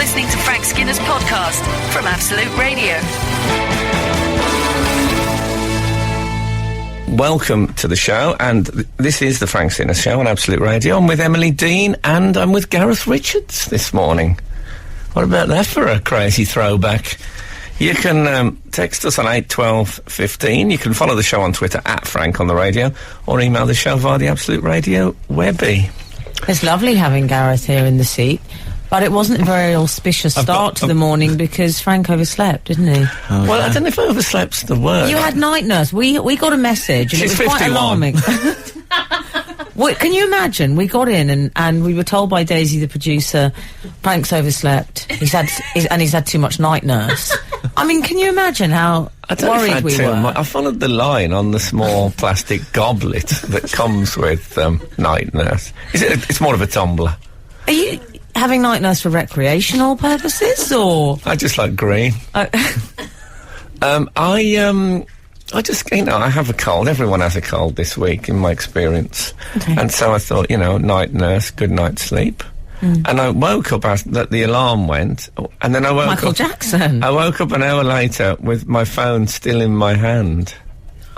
listening to Frank Skinner's podcast from Absolute Radio. Welcome to the show, and this is the Frank Skinner Show on Absolute Radio. I'm with Emily Dean, and I'm with Gareth Richards this morning. What about that for a crazy throwback? You can text us on 81215. You can follow the show on Twitter at Frank on the Radio, or email the show via the Absolute Radio webby. It's lovely having Gareth here in the seat, but it wasn't a very auspicious start to the morning because Frank overslept, didn't he? Oh, well, yeah. I don't know if overslept's the word. You had night nurse. We got a message, and She's it was 51. quite alarming. Well, can you imagine? We got in and we were told by Daisy, the producer, Frank's overslept. He's had too much night nurse. I mean, can you imagine how worried we were? I followed the line on the small plastic goblet that comes with night nurse. It's more of a tumbler. Are you having night nurse for recreational purposes, or? I just like green. I just, I have a cold. Everyone has a cold this week, in my experience. Okay. And so I thought, night nurse, good night's sleep. And I woke up as the alarm went, and then I woke up... Michael Jackson. I woke up an hour later with my phone still in my hand.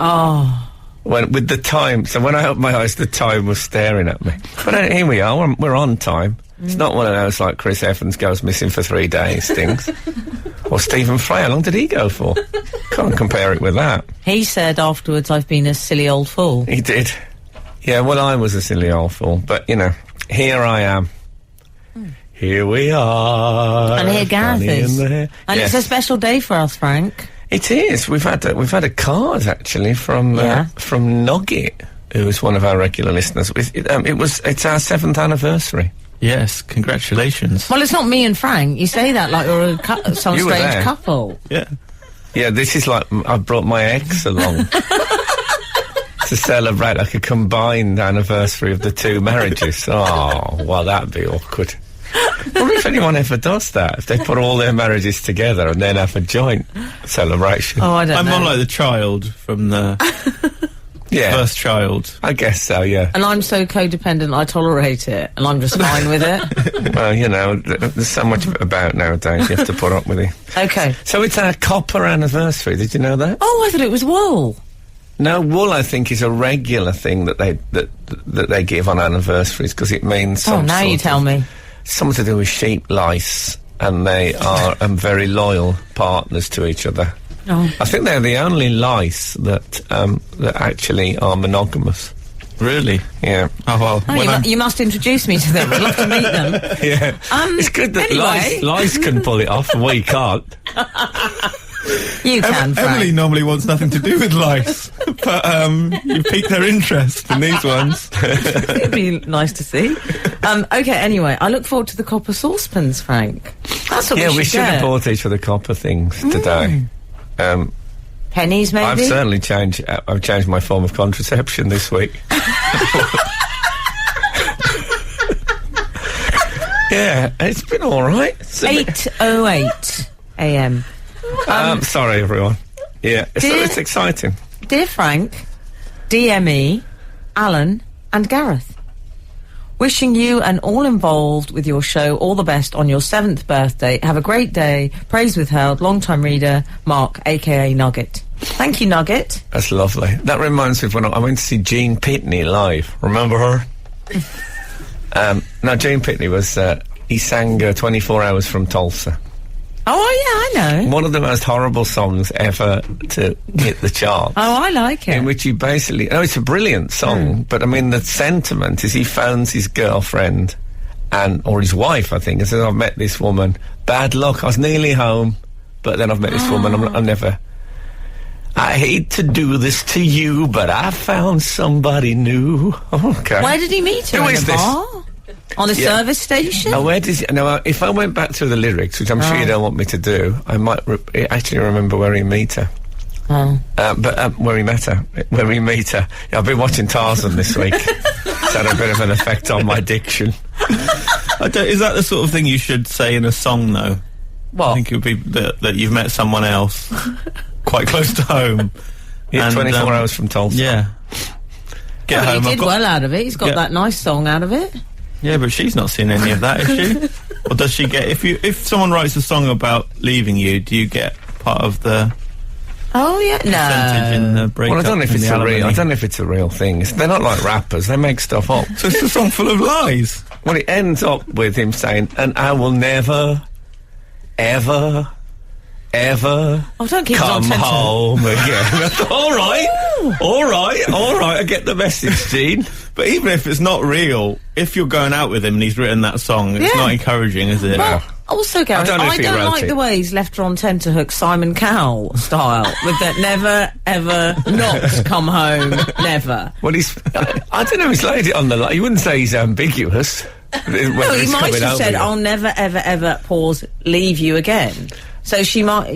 Oh. With the time, so when I opened my eyes, the time was staring at me. But here we are, we're on time. It's not one of those like Chris Evans goes missing for 3 days things. Or Stephen Fry, how long did he go for? Can't compare it with that. He said afterwards, I've been a silly old fool. He did. Yeah, well, I was a silly old fool. But, here I am. Here we are. And here Gareth is. And yes. It's a special day for us, Frank. It is. We've had a card, actually, from Nugget, who is one of our regular listeners. It's our 7th anniversary. Yes, congratulations. Well, it's not me and Frank. You say that like you're some you strange couple. Yeah. Yeah, this is like I brought my ex along to celebrate like a combined anniversary of the two marriages. Oh, well, that'd be awkward. I wonder if anyone ever does that, if they put all their marriages together and then have a joint celebration. Oh, I don't know. I'm more like the child from the... Yeah. First child. I guess so, yeah. And I'm so codependent, I tolerate it, and I'm just fine with it. Well, there's so much about nowadays you have to put up with it. Okay. So it's our copper anniversary, did you know that? Oh, I thought it was wool. No, wool, I think, is a regular thing that they give on anniversaries, because it means Oh, now you tell me. Something to do with sheep lice, and they are very loyal partners to each other. Oh. I think they're the only lice that actually are monogamous. Really? Yeah. Oh, well. You must introduce me to them. I'd love to meet them. Yeah. It's good that lice can pull it off and we can't. You can, Frank. Emily normally wants nothing to do with lice, but you piqued her interest in these ones. It'd be nice to see. Okay, anyway, I look forward to the copper saucepans, Frank. That's what we should have bought each other copper things today. Pennies, maybe? I've certainly changed. I've changed my form of contraception this week. Yeah, it's been all right. 8:08 a.m. Sorry, everyone. Yeah, it's exciting. Dear Frank, DME, Alan, and Gareth, wishing you and all involved with your show all the best on your 7th birthday. Have a great day. Praise withheld. Long-time reader, Mark, a.k.a. Nugget. Thank you, Nugget. That's lovely. That reminds me of when I went to see Jean Pitney live. Remember her? No, Jean Pitney was... he sang 24 Hours from Tulsa. Oh, yeah, I know. One of the most horrible songs ever to hit the charts. Oh, I like it. In which he basically... Oh, it's a brilliant song, but, I mean, the sentiment is he phones his girlfriend, or his wife, I think, and says, I've met this woman. Bad luck, I was nearly home, but then I've met this woman, I'm never... I hate to do this to you, but I found somebody new. Okay. Where did he meet her? In a bar? On a service station? Where does he... No, if I went back to the lyrics, which I'm sure you don't want me to do, I might actually remember where he met her. Oh. But where he met her. Where we meet her. Yeah, I've been watching Tarzan this week. It's had a bit of an effect on my diction. Is that the sort of thing you should say in a song, though? What? I think it would be that you've met someone else quite close to home. Yeah, 24 hours from Tulsa. Yeah. Get home. He did well out of it. He's got that nice song out of it. Yeah, but she's not seen any of that, is she? Or does she get... If someone writes a song about leaving you, do you get part of the... Oh, yeah. percentage in the breakup? Well, I don't know if it's a real thing. They're not like rappers. They make stuff up. So it's a song full of lies. Well, it ends up with him saying, "And I will never, ever, ever don't keep come us on home again." I thought, all right, I get the message, Gene. But even if it's not real, if you're going out with him and he's written that song, it's not encouraging, is it? Well, also, Gareth, I don't like the way he's left her on tenterhook Simon Cowell style, with that never, ever not come home, never. Well, I don't know if he's laid it on the line. You wouldn't say he's ambiguous. No, he might have said, "I'll never, ever, ever, pause, leave you again." So she might,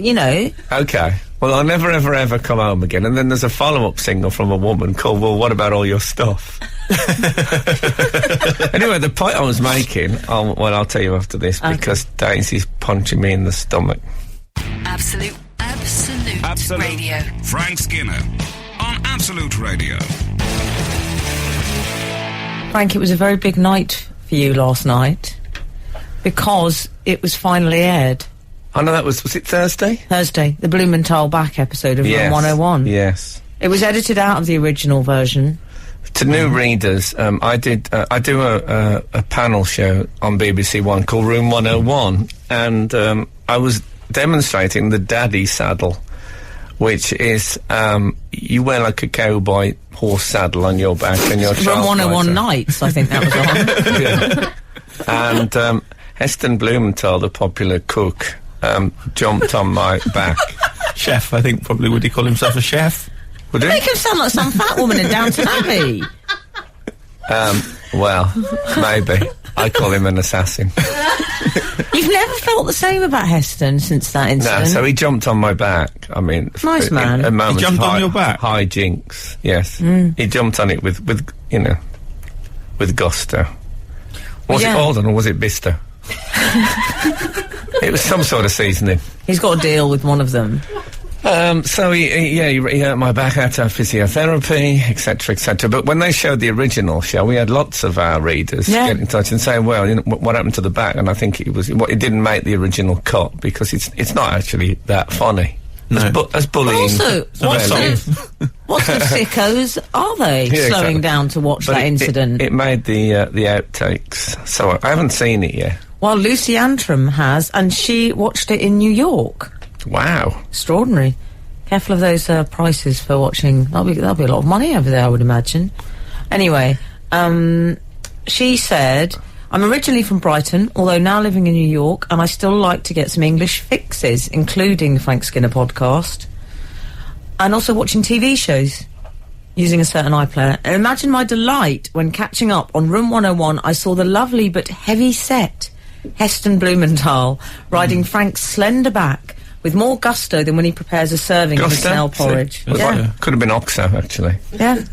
Okay. Well, I'll never, ever, ever come home again. And then there's a follow-up single from a woman called, "Well, what about all your stuff?" Anyway, the point I was making, I'll tell you after this, because Daisy's punching me in the stomach. Absolute Radio. Frank Skinner on Absolute Radio. Frank, it was a very big night for you last night, because it was finally aired. I know was it Thursday? Thursday, the Blumenthal back episode of Room 101. Yes. It was edited out of the original version. To new readers, I do a panel show on BBC One called Room 101, and I was demonstrating the daddy saddle, which is you wear like a cowboy horse saddle on your back and your Room 101 nights, I think that was on. Yeah. And Heston Blumenthal, the popular cook, jumped on my back. Chef, I think, probably. Would he call himself a chef? Would he? Make him sound like some fat woman in Downton Abbey. Well, maybe. I call him an assassin. You've never felt the same about Heston since that incident? No, so he jumped on my back. I mean... Nice man. A moment he jumped on your back? High jinks, yes. He jumped on it with gusto. Was it Alden or was it Bisto? It was some sort of seasoning. He's got to deal with one of them. So he hurt my back, had to have physiotherapy, etc., etc. But when they showed the original show, we had lots of our readers get in touch and say, "Well, what happened to the back?" And I think it didn't make the original cut because it's not actually that funny. No. As bullying. Also, what sort of sickos are they slowing down to watch that incident? It made the outtakes, so I haven't seen it yet. Well, Lucy Antrim has, and she watched it in New York. Wow. Extraordinary. Careful of those prices for watching. That'll be a lot of money over there, I would imagine. Anyway, she said, "I'm originally from Brighton, although now living in New York, and I still like to get some English fixes, including the Frank Skinner podcast, and also watching TV shows using a certain iPlayer. And imagine my delight when catching up on Room 101, I saw the lovely but heavy set Heston Blumenthal riding Frank's slender back with more gusto than when he prepares a serving of snail porridge." Could have been Oxo, actually. Yeah.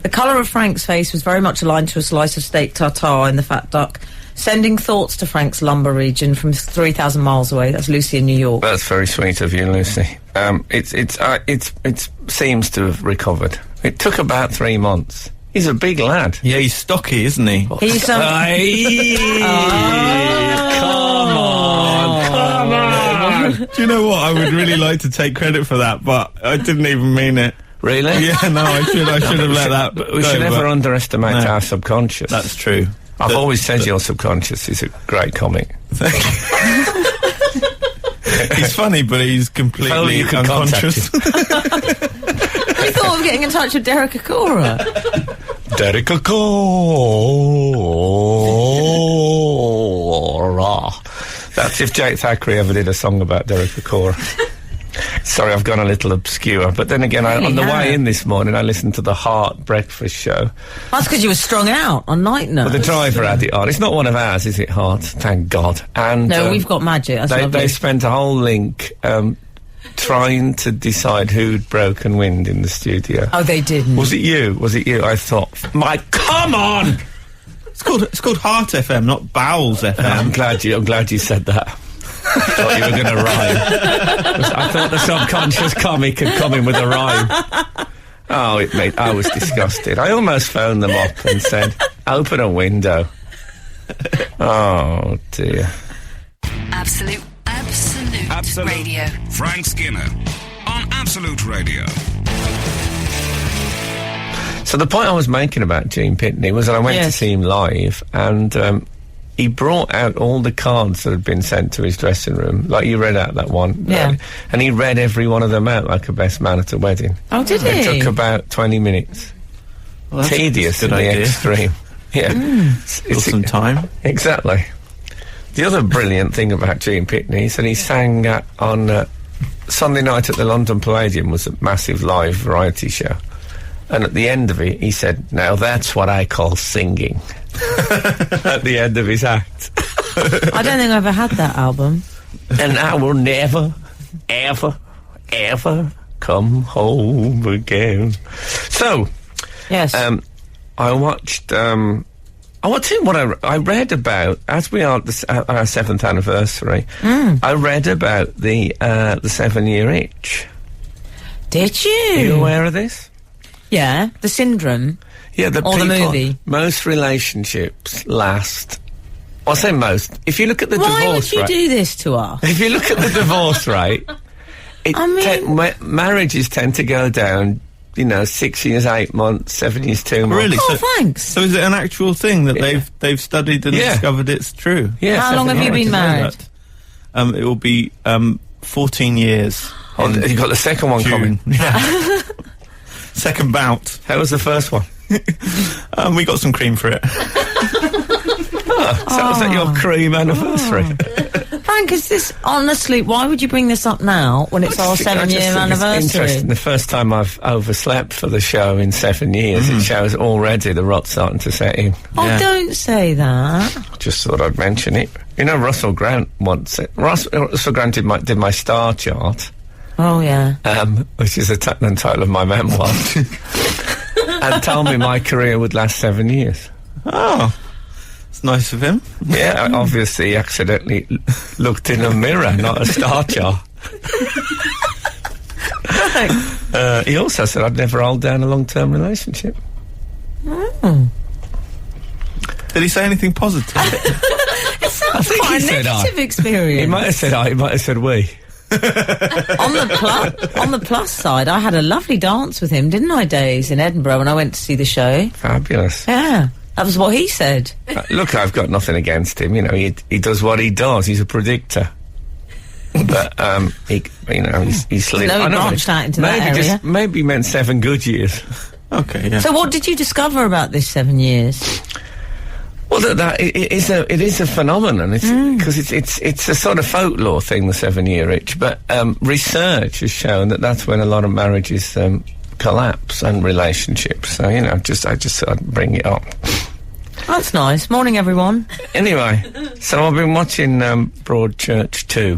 The colour of Frank's face was very much aligned to a slice of steak tartare in the fat duck, sending thoughts to Frank's lumbar region from 3,000 miles away. That's Lucy in New York. That's very sweet of you, Lucy. It seems to have recovered. It took about 3 months. He's a big lad. Yeah, he's stocky, isn't he? He's Come on! Do you know what? I would really like to take credit for that, but I didn't even mean it. Really? Yeah, no, I should have let that go. We should never underestimate our subconscious. That's true. I've always said your subconscious is a great comic. Thank you. He's funny, but he's completely unconscious. I thought of getting in touch with Derek Akora. Derek Akora. That's if Jake Thackeray ever did a song about Derek Akora. Sorry, I've gone a little obscure. But then again, on the way in this morning, I listened to the Heart Breakfast show. That's because you were strung out on night nerves. Well, the driver had it on. It's not one of ours, is it, Heart? Thank God. And no, we've got magic. They spent a whole link trying to decide who'd broken wind in the studio. Oh, they didn't. Was it you? I thought, come on! It's called Heart FM, not Bowels FM. I'm glad you said that. I thought you were going to rhyme. I thought the subconscious comic had come in with a rhyme. Oh, I was disgusted. I almost phoned them up and said, "Open a window." Oh dear. Absolute Radio. Frank Skinner on Absolute Radio. So the point I was making about Gene Pitney was that I went to see him live, and he brought out all the cards that had been sent to his dressing room. Like you read out that one. Yeah. And he read every one of them out like a best man at a wedding. Oh, did he? It took about 20 minutes. Well, Tedious in good the idea. extreme. Yeah. Still some time. Exactly. The other brilliant thing about Gene Pitney is that he sang on Sunday night at the London Palladium, was a massive live variety show. And at the end of it, he said, "Now that's what I call singing." At the end of his act. I don't think I ever had that album. And I will never, ever, ever come home again. So, Yes. I watched, what I read about, as we are at our 7th anniversary, I read about the 7-year itch. Did you? Are you aware of this? Yeah, the syndrome. Yeah, Or the movie. Most relationships last. I'll say most. If you look at the Why divorce would you rate, do this to us? if you look at the divorce rate, marriages tend to go down. 6 years, 8 months, 7 years, 2 months. Really? Oh, thanks. So is it an actual thing that they've studied and discovered it's true? Yeah. How long have you been married? It will be 14 years. You got the second one coming. June. Yeah. Second bout. How was the first one? We got some cream for it. So was that your cream anniversary? Frank, is this honestly? Why would you bring this up now when it's our 7-year It's anniversary? interesting. The first time I've overslept for the show in 7 years, it shows already the rot starting to set in. Oh, Yeah. don't say that. Just thought I'd mention it. Russell Grant once said, Russell Grant did my star chart, Oh, yeah. which is the title of my memoir, and told me my career would last 7 years. Oh, it's nice of him. Yeah, obviously he accidentally looked in a mirror, not a star chart. He also said I'd never hold down a long-term relationship. Did he say anything positive? It sounds think quite he a said negative He experience. might have said I, he might have said we. On the plus side, I had a lovely dance with him, didn't I, Days, in Edinburgh when I went to see the show? Fabulous. Yeah, that was what he said. Look, I've got nothing against him. He does what he does. He's a predictor. But he's slid. No, he branched out into that area. Maybe he meant 7 good years. Okay, yeah. So what did you discover about this 7 years? Well, it is a phenomenon. Because it's a sort of folklore thing, the 7-year itch. But research has shown that that's when a lot of marriages collapse and relationships. So I just thought I'd bring it up. That's nice. Morning, everyone. Anyway, so I've been watching Broadchurch 2.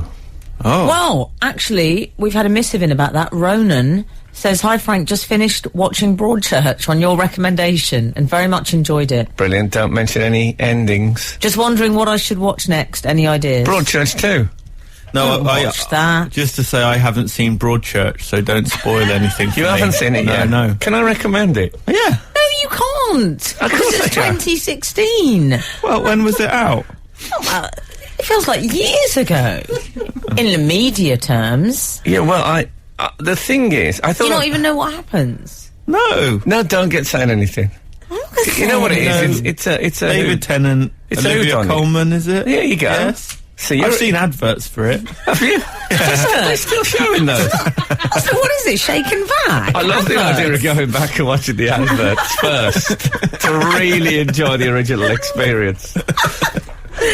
Oh. Well, actually, we've had a missive in about that. Ronan says, "Hi Frank, just finished watching Broadchurch on your recommendation and very much enjoyed it. Brilliant. Don't mention any endings. Just wondering what I should watch next. Any ideas?" Broadchurch 2. No, Watch that. Just to say, I haven't seen Broadchurch, so don't spoil anything for You me. haven't seen it yet? No. Can I recommend it? Yeah. No, you can't. Of Because course it's I can. 2016. Well, when was it out? It feels like years ago. In the media terms. Yeah, well, the thing is, I Do thought... you not even know what happens? No. No, don't get saying anything. You know what it is? No. It's a... David Tennant, It's a Olivia whodunit. Coleman, is it? There you go. Yes. So you're... I've seen adverts for it. Have you? They're still showing those. So what is it? Shaken back? I love the idea of Adverts? going back and watching the adverts first to really enjoy the original experience.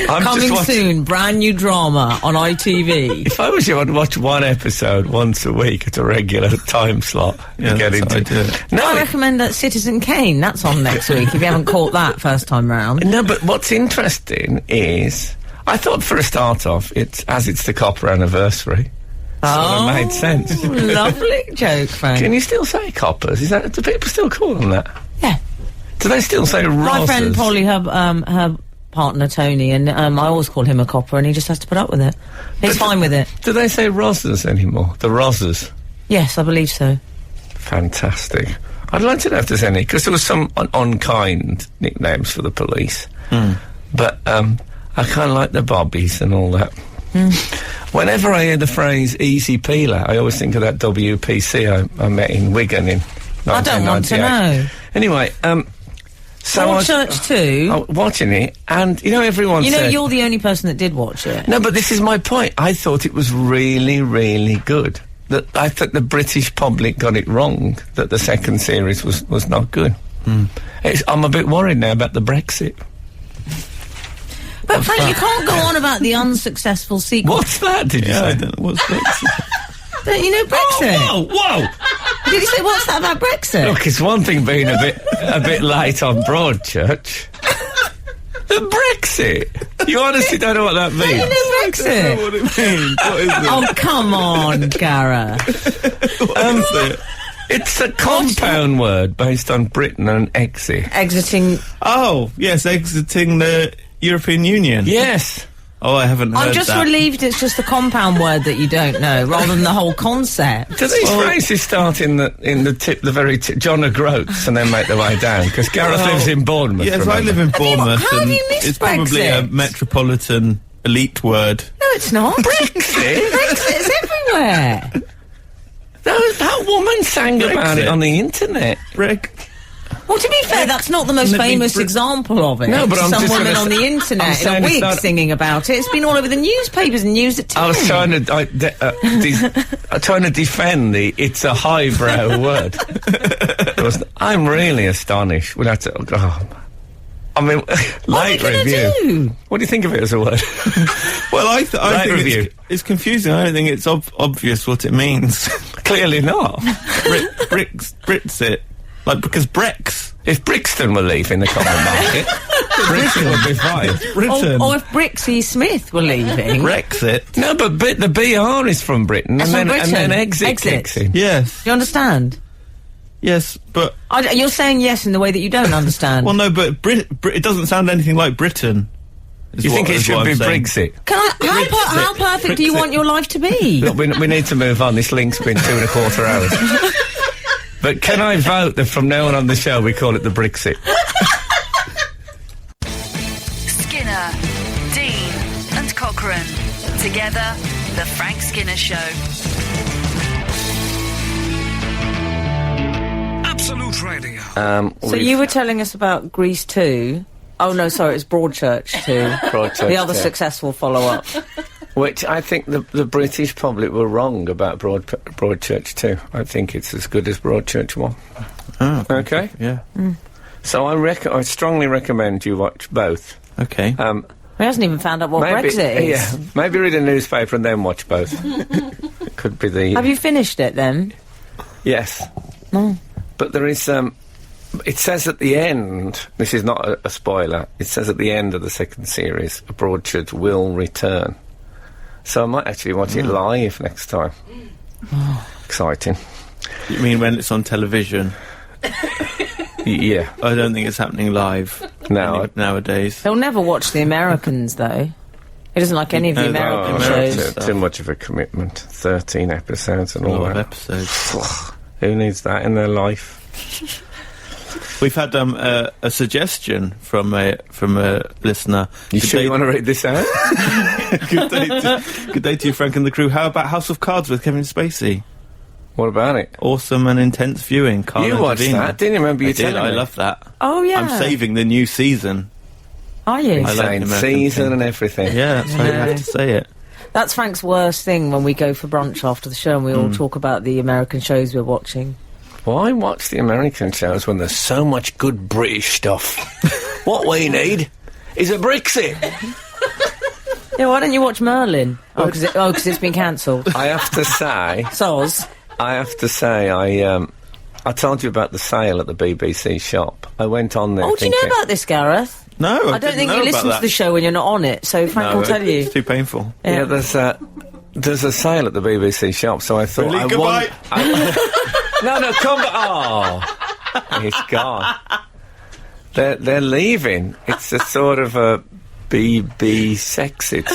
I'm Coming just watching... soon, brand new drama on ITV. If I was you, I'd watch one episode once a week at a regular time slot. Yeah, get that's into what I do. No, I recommend that Citizen Kane. That's on next week if you haven't caught that first time round. no, but what's interesting is, I thought for a start off, it's the copper anniversary. Sort of made sense. Lovely joke, Frank. Can you still say coppers? Do people still call them that? Yeah. Do they still say roses? My friend Polly, her partner Tony, and I always call him a copper, and he just has to put up with it. He's fine with it. Do they say roses anymore? The roses? Yes, I believe so. Fantastic. I'd like to know if there's any, because there was some unkind nicknames for the police. But I kind of like the bobbies and all that. Whenever I hear the phrase easy peeler, I always think of that WPC I met in Wigan in 1998. I don't want to know. Anyway, so I was Church 2. watching it, and everyone You know, said, you're the only person that did watch it. no, but this is my point. I thought it was really, really good. That I thought the British public got it wrong, that the second series was not good. I'm a bit worried now about the Brexit. But Frank, you can't go on about the unsuccessful sequel. What's that, did you say? I don't know what's Brexit. Don't you know Brexit? Oh, whoa! Did you say, what's that about Brexit? Look, it's one thing being a bit late on Broadchurch. The Brexit! You honestly don't know what that means? You know I don't know Brexit? what it means. What is it? Oh, come on, Gareth. What is it? It's a compound word based on Britain and exit. Exiting. Oh, yes, exiting the European Union. Yes. Oh, I haven't heard I'm just that. relieved it's just the compound word that you don't know, rather than the whole concept. Do these phrases start in the very tip, John O'Groats, and then make their way down? Because Gareth lives in Bournemouth. Yes, remember? I live in Bournemouth, how have and you missed it's probably a Brexit? metropolitan elite word. No, it's not. Brexit? Brexit's everywhere. That woman sang about it Brexit. on the internet. Well, to be fair, that's not the most Wouldn't it be famous example of it. No, but I'm Some just woman gonna on the I'm internet in saying a it's wig not- singing about it. It's been all over the newspapers and news at 10. I was trying to defend the it's a highbrow word. I'm really astonished. We'll have to. I mean, What are we late gonna review. do? What do you think of it as a word? Well, I Right think review. it's confusing. I don't think it's obvious what it means. Clearly not. Brexit. Like, because Brex. If Brixton were leaving the common market, Brixton would be fine. Britain. Or if Brixie Smith were leaving. Brexit. No, but the BR is from Britain, That's and from then, and then Britain. exit Exit. kicks in. Yes. Do you understand? Yes, but... You're saying yes in the way that you don't understand. Well, no, but it doesn't sound anything like Britain. You think it should be Brexit? How perfect do you Brexit. want your life to be? Look, we need to move on. This link's been 2.25 hours. But can I vote that from now on the show we call it the Brixit? Skinner, Dean, and Cochrane. Together, The Frank Skinner Show. Absolute Radio. So you were telling us about Grease 2. Oh, no, sorry, it's Broadchurch 2. Broadchurch, The other yeah. successful follow-up. Which I think the British public were wrong about Broadchurch too. I think it's as good as Broadchurch 1. Oh, Okay? yeah. So I strongly recommend you watch both. Okay. He hasn't even found out what Brexit is. Yeah, maybe read a newspaper and then watch both. It could be the... Have you finished it, then? Yes. No. But there is... it says at the end, this is not a spoiler, it says at the end of the second series, Broadchurch will return. So I might actually watch it live next time. Exciting. You mean when it's on television? Yeah. I don't think it's happening live nowadays. He'll never watch The Americans, though. He doesn't like any of the No, American American shows. stuff. Too much of a commitment. 13 episodes and A all lot of that. episodes. Who needs that in their life? We've had a suggestion from a listener. You sure you want to read this out? Good day to you, Frank and the crew. How about House of Cards with Kevin Spacey? What about it? Awesome and intense viewing. Carla You watched Davina. that, didn't you? Remember you I did. telling I me? love that. Oh, yeah. I'm saving the new season. Are you? I like Saying the American season thing. and everything. Yeah, that's how you No. have to say it. That's Frank's worst thing when we go for brunch after the show and we all talk about the American shows we're watching. Why watch the American shows when there's so much good British stuff? What we need is a Brexit. Yeah, why don't you watch Merlin? Oh, because it's been cancelled. I have to say, Soz. I told you about the sale at the BBC shop. I went on there Oh, do you thinking... know about this, Gareth? No, I don't think you listen to the show when you're not on it, so Frank will tell you. It's too painful. Yeah, there's a sale at the BBC shop, so I thought Really? Goodbye. No, come back. Oh, he's gone. They're leaving. It's a sort of a BB Sexit.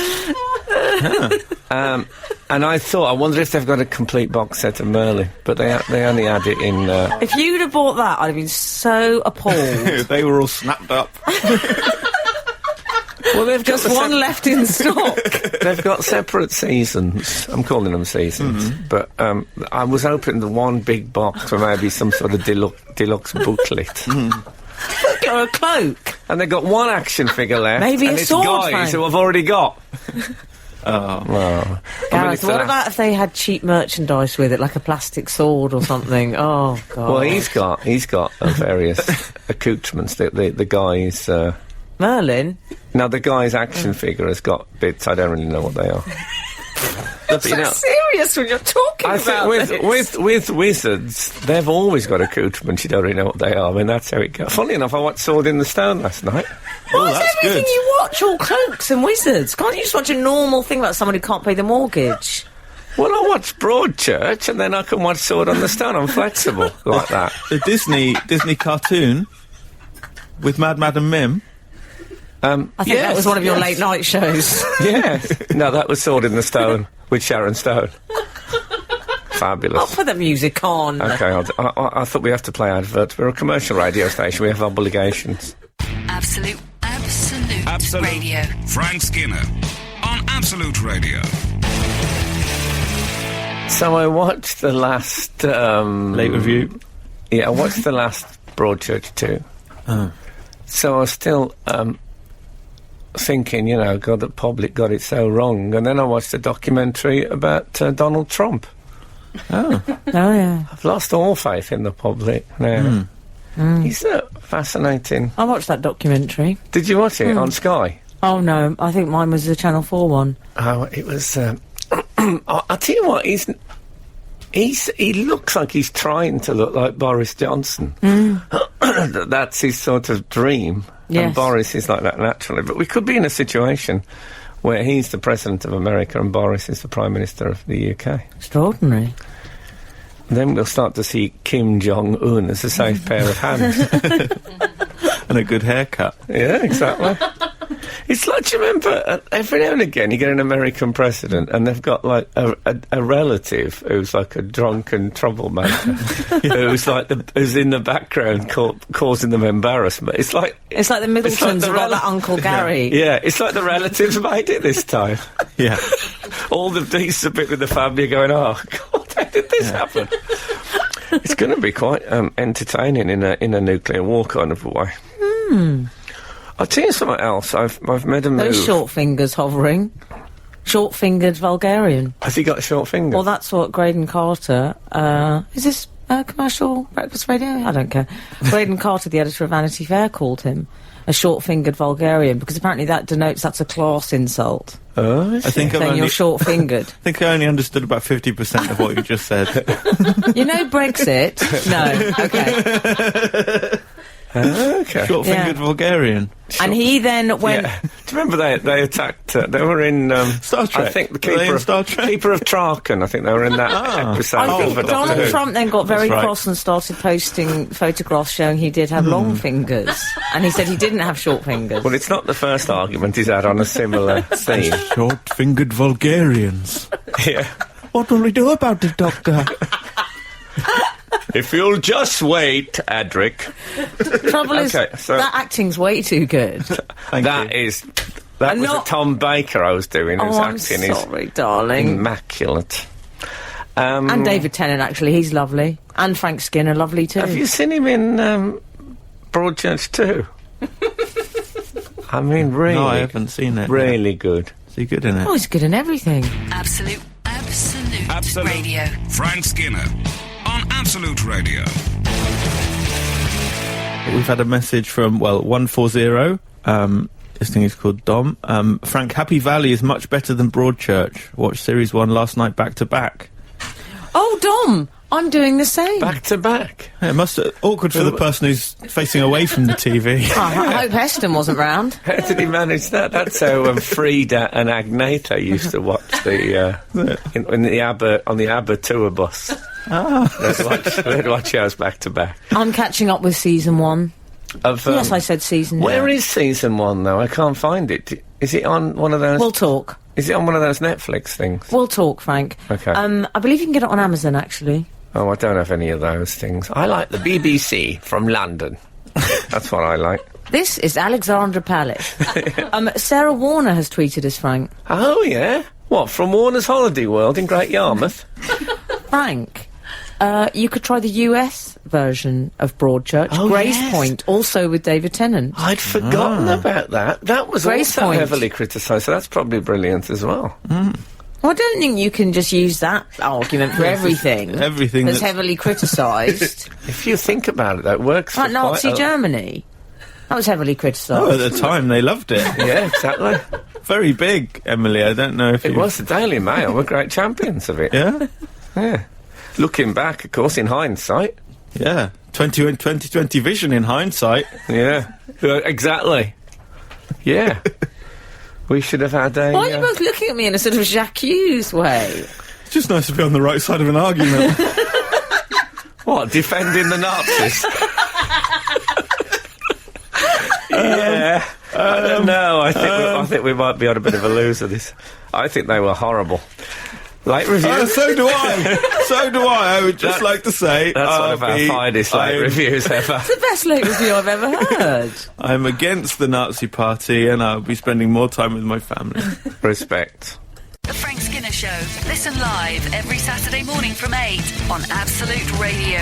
And I thought, I wonder if they've got a complete box set of Merlin, but they only had it in... If you'd have bought that, I'd have been so appalled. They were all snapped up. Well, they've got Just one left in stock. They've got separate seasons. I'm calling them seasons. But I was hoping the one big box for maybe some sort of deluxe booklet. Or a cloak. And they've got one action figure left. Maybe and a it's sword, guys Frank. who I've already got. Oh. Gareth, what about if they had cheap merchandise with it, like a plastic sword or something? Oh, God. Well, he's got various accoutrements. The guy's... Merlin? Now, the guy's action figure has got bits, I don't really know what they are. But, So serious when you're talking I about think this. with wizards, they've always got accoutrements. You don't really know what they are. I mean, that's how it goes. Funnily enough, I watched Sword in the Stone last night. Why is that's everything good. you watch all cloaks and wizards? Can't you just watch a normal thing about someone who can't pay the mortgage? Well, I watch Broadchurch, and then I can watch Sword on the Stone. I'm flexible like that. The Disney cartoon with Mad Madam Mim. I think that was one of your late night shows. Yes. No, that was Sword in the Stone with Sharon Stone. Fabulous. I'll put the music on. Okay, I thought we have to play adverts. We're a commercial radio station. We have obligations. Absolute Absolute Radio. Frank Skinner on Absolute Radio. So I watched the last... Late review. Yeah, I watched the last Broadchurch 2. So I was still thinking, God, the public got it so wrong. And then I watched a documentary about Donald Trump. Oh, yeah. I've lost all faith in the public now. He's fascinating. I watched that documentary. Did you watch it on Sky? Oh, no. I think mine was the Channel 4 one. Oh, it was... I'll tell you what, he looks like he's trying to look like Boris Johnson. That's his sort of dream. Yes. And Boris is like that naturally. But we could be in a situation where he's the President of America and Boris is the Prime Minister of the UK. Extraordinary. Then we'll start to see Kim Jong-un as a safe pair of hands. And a good haircut. Yeah, exactly. It's like, do you remember, every now and again you get an American president and they've got like a relative who's like a drunken troublemaker who's in the background causing them embarrassment. It's like the Middletons have got that Uncle Gary. Yeah, it's like the relatives made it this time. Yeah. All the decent bit with the family are going, oh, God, how did this happen? It's going to be quite entertaining in a nuclear war kind of a way. I'll tell you something else. I've made a move. Those short fingers hovering. Short-fingered Vulgarian. Has he got a short finger? Well, that's what Graydon Carter... is this commercial breakfast radio? I don't care. Graydon Carter, the editor of Vanity Fair, called him a short-fingered Vulgarian, because apparently that denotes that's a class insult. Oh, I think Saying you're short-fingered. I think I only understood about 50% of what you just said. You know Brexit? No. Okay. Okay. Short-fingered Vulgarian. And he then went... Yeah. Do you remember they attacked... they were in... Star Trek. I think the Were they Keeper in of, Star Trek? Keeper of Traken, I think they were in that episode. I think of Doctor Donald Who. Trump then got very That's right. cross and started posting photographs showing he did have long fingers. And he said he didn't have short fingers. Well, it's not the first argument he's had on a similar theme. Short-fingered Vulgarians. Yeah. What will we do about it, Doctor? If you'll just wait, Adric. Trouble is, Okay, so- that acting's way too good. That was not- a Tom Baker I was doing. Whose Oh, I'm acting sorry, darling. is immaculate. And David Tennant, actually, he's lovely. And Frank Skinner, lovely too. Have you seen him in Broadchurch 2? I mean, really. No, I haven't seen it. Really good. Is he good in it? Oh, he's good in everything. Absolute Radio. Frank Skinner on Absolute Radio. We've had a message from, 140. This thing is called Dom. Frank, Happy Valley is much better than Broadchurch. Watched Series 1 last night back to back. Oh, Dom, I'm doing the same. Back to back. Yeah, it must awkward for the person who's facing away from the TV. I hope Heston wasn't round. How did he manage that? That's how Frida and Agneta used to watch the in the ABBA on the ABBA tour bus. They'd watch ours back to back. I'm catching up with season 1. Yes, I said season 1. Where is season 1 though? I can't find it. Is it on one of those? We'll talk. Is it on one of those Netflix things? We'll talk, Frank. Okay. I believe you can get it on Amazon, actually. Oh, I don't have any of those things. I like the BBC from London. That's what I like. This is Alexandra Palace. Sarah Warner has tweeted us, Frank. Oh, yeah? What, from Warner's Holiday World in Great Yarmouth? Frank, you could try the US version of Broadchurch, Oh, Grace yes. Point, also with David Tennant. I'd forgotten about that. That was Grace also Point. heavily criticised, so that's probably brilliant as well. Well, I don't think you can just use that argument for everything. Everything that's that's- heavily criticised. If you think about it, that works for Like Nazi quite a- Germany. That was heavily Oh, criticised. at the time they loved it. Yeah, exactly. Very big, Emily. I don't know if It you... was the Daily Mail. We're great champions of it. Yeah? Yeah. Looking back, of course, in hindsight. Yeah. 2020 vision in hindsight. Yeah. Exactly. Yeah. We should have had a... Why are you both looking at me in a sort of Jacques way? It's just nice to be on the right side of an argument. What, defending the Nazis? Yeah. I don't know. I think we might be on a bit of a loser. I think they were horrible. Late reviews. So do I. So do I. I would just like to say... That's one of our finest late reviews ever. It's the best late review I've ever heard. I'm against the Nazi Party and I'll be spending more time with my family. Respect. The Frank Skinner Show. Listen live every Saturday morning from 8 on Absolute Radio.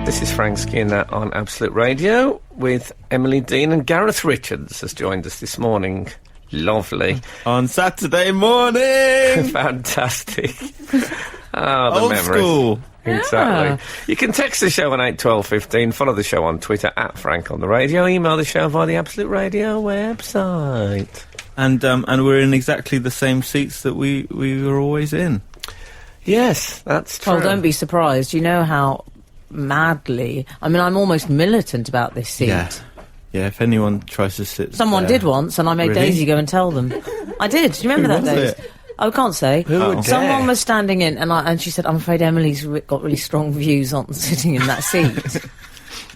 This is Frank Skinner on Absolute Radio with Emily Dean, and Gareth Richards has joined us this morning. Lovely. On Saturday morning! Fantastic. Oh, the Old memories. school. Exactly. Yeah. You can text the show on 81215, follow the show on Twitter @Frank on the Radio, email the show via the Absolute Radio website. And we're in exactly the same seats that we were always in. Yes, that's true. Well, don't be surprised. You know how madly... I mean, I'm almost militant about this seat. Yeah, if anyone tries to sit Someone there- did once, and I made Really? Daisy go and tell them. I did. Do you remember Who that, was Daisy? it? I can't say. Who would Someone dare? was standing in, and she said, "I'm afraid Emily's got really strong views on sitting in that seat,"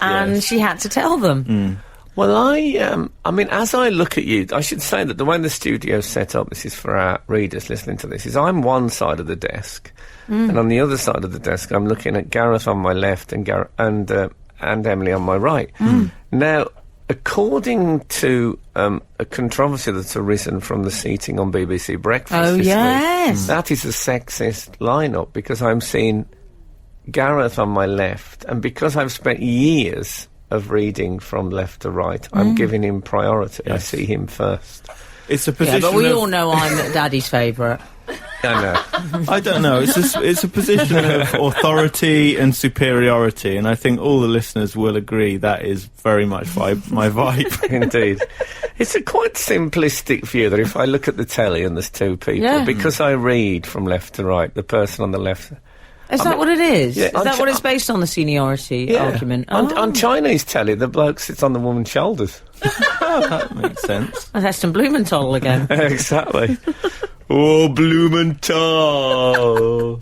and Yes. she had to tell them. Well, I mean, as I look at you, I should say that the way the studio's set up, this is for our readers listening to this, is I'm one side of the desk, and on the other side of the desk, I'm looking at Gareth on my left and Emily on my right. Now, according to a controversy that's arisen from the seating on BBC Breakfast Oh, this week, yes. that is a sexist lineup, because I'm seeing Gareth on my left, and because I've spent years of reading from left to right, I'm giving him priority. I see him first. It's a Yeah, position but we of... all know I'm Daddy's favourite. I know. I don't know. It's a position of authority and superiority, and I think all the listeners will agree that is very much my vibe. Indeed. It's a quite simplistic view that if I look at the telly and there's two people, Yeah. because I read from left to right, the person on the left... Is that what it is? yeah, Is on that Chi- what it's based on, the seniority argument? On Chinese telly, the bloke sits on the woman's shoulders. That makes sense. That's Heston Blumenthal again. Exactly. Oh, Blumenthal.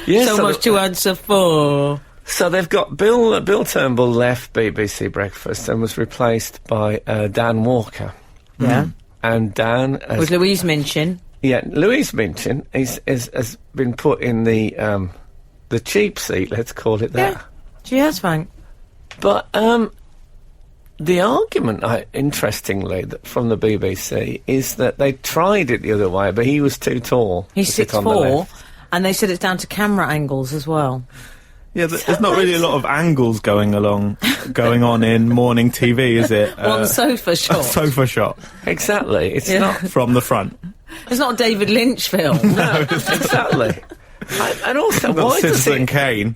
Yes, So much to answer for. So they've got Bill Turnbull left BBC Breakfast and was replaced by Dan Walker. Yeah. And Dan has With Louise Minchin. Yeah, Louise Minchin has been put in the cheap seat, let's call it that. Yeah. She has, Frank. But the argument, interestingly, from the BBC is that they tried it the other way, but he was too tall. He's to sit on the 6'4", left. and they said it's down to camera angles as well. Yeah, there's not really a lot of angles going on in morning TV, is it? One sofa A shot. sofa shot Exactly. It's Yeah. not from the front. It's not a David Lynch film. exactly. And also, Not why does Citizen it? Kane.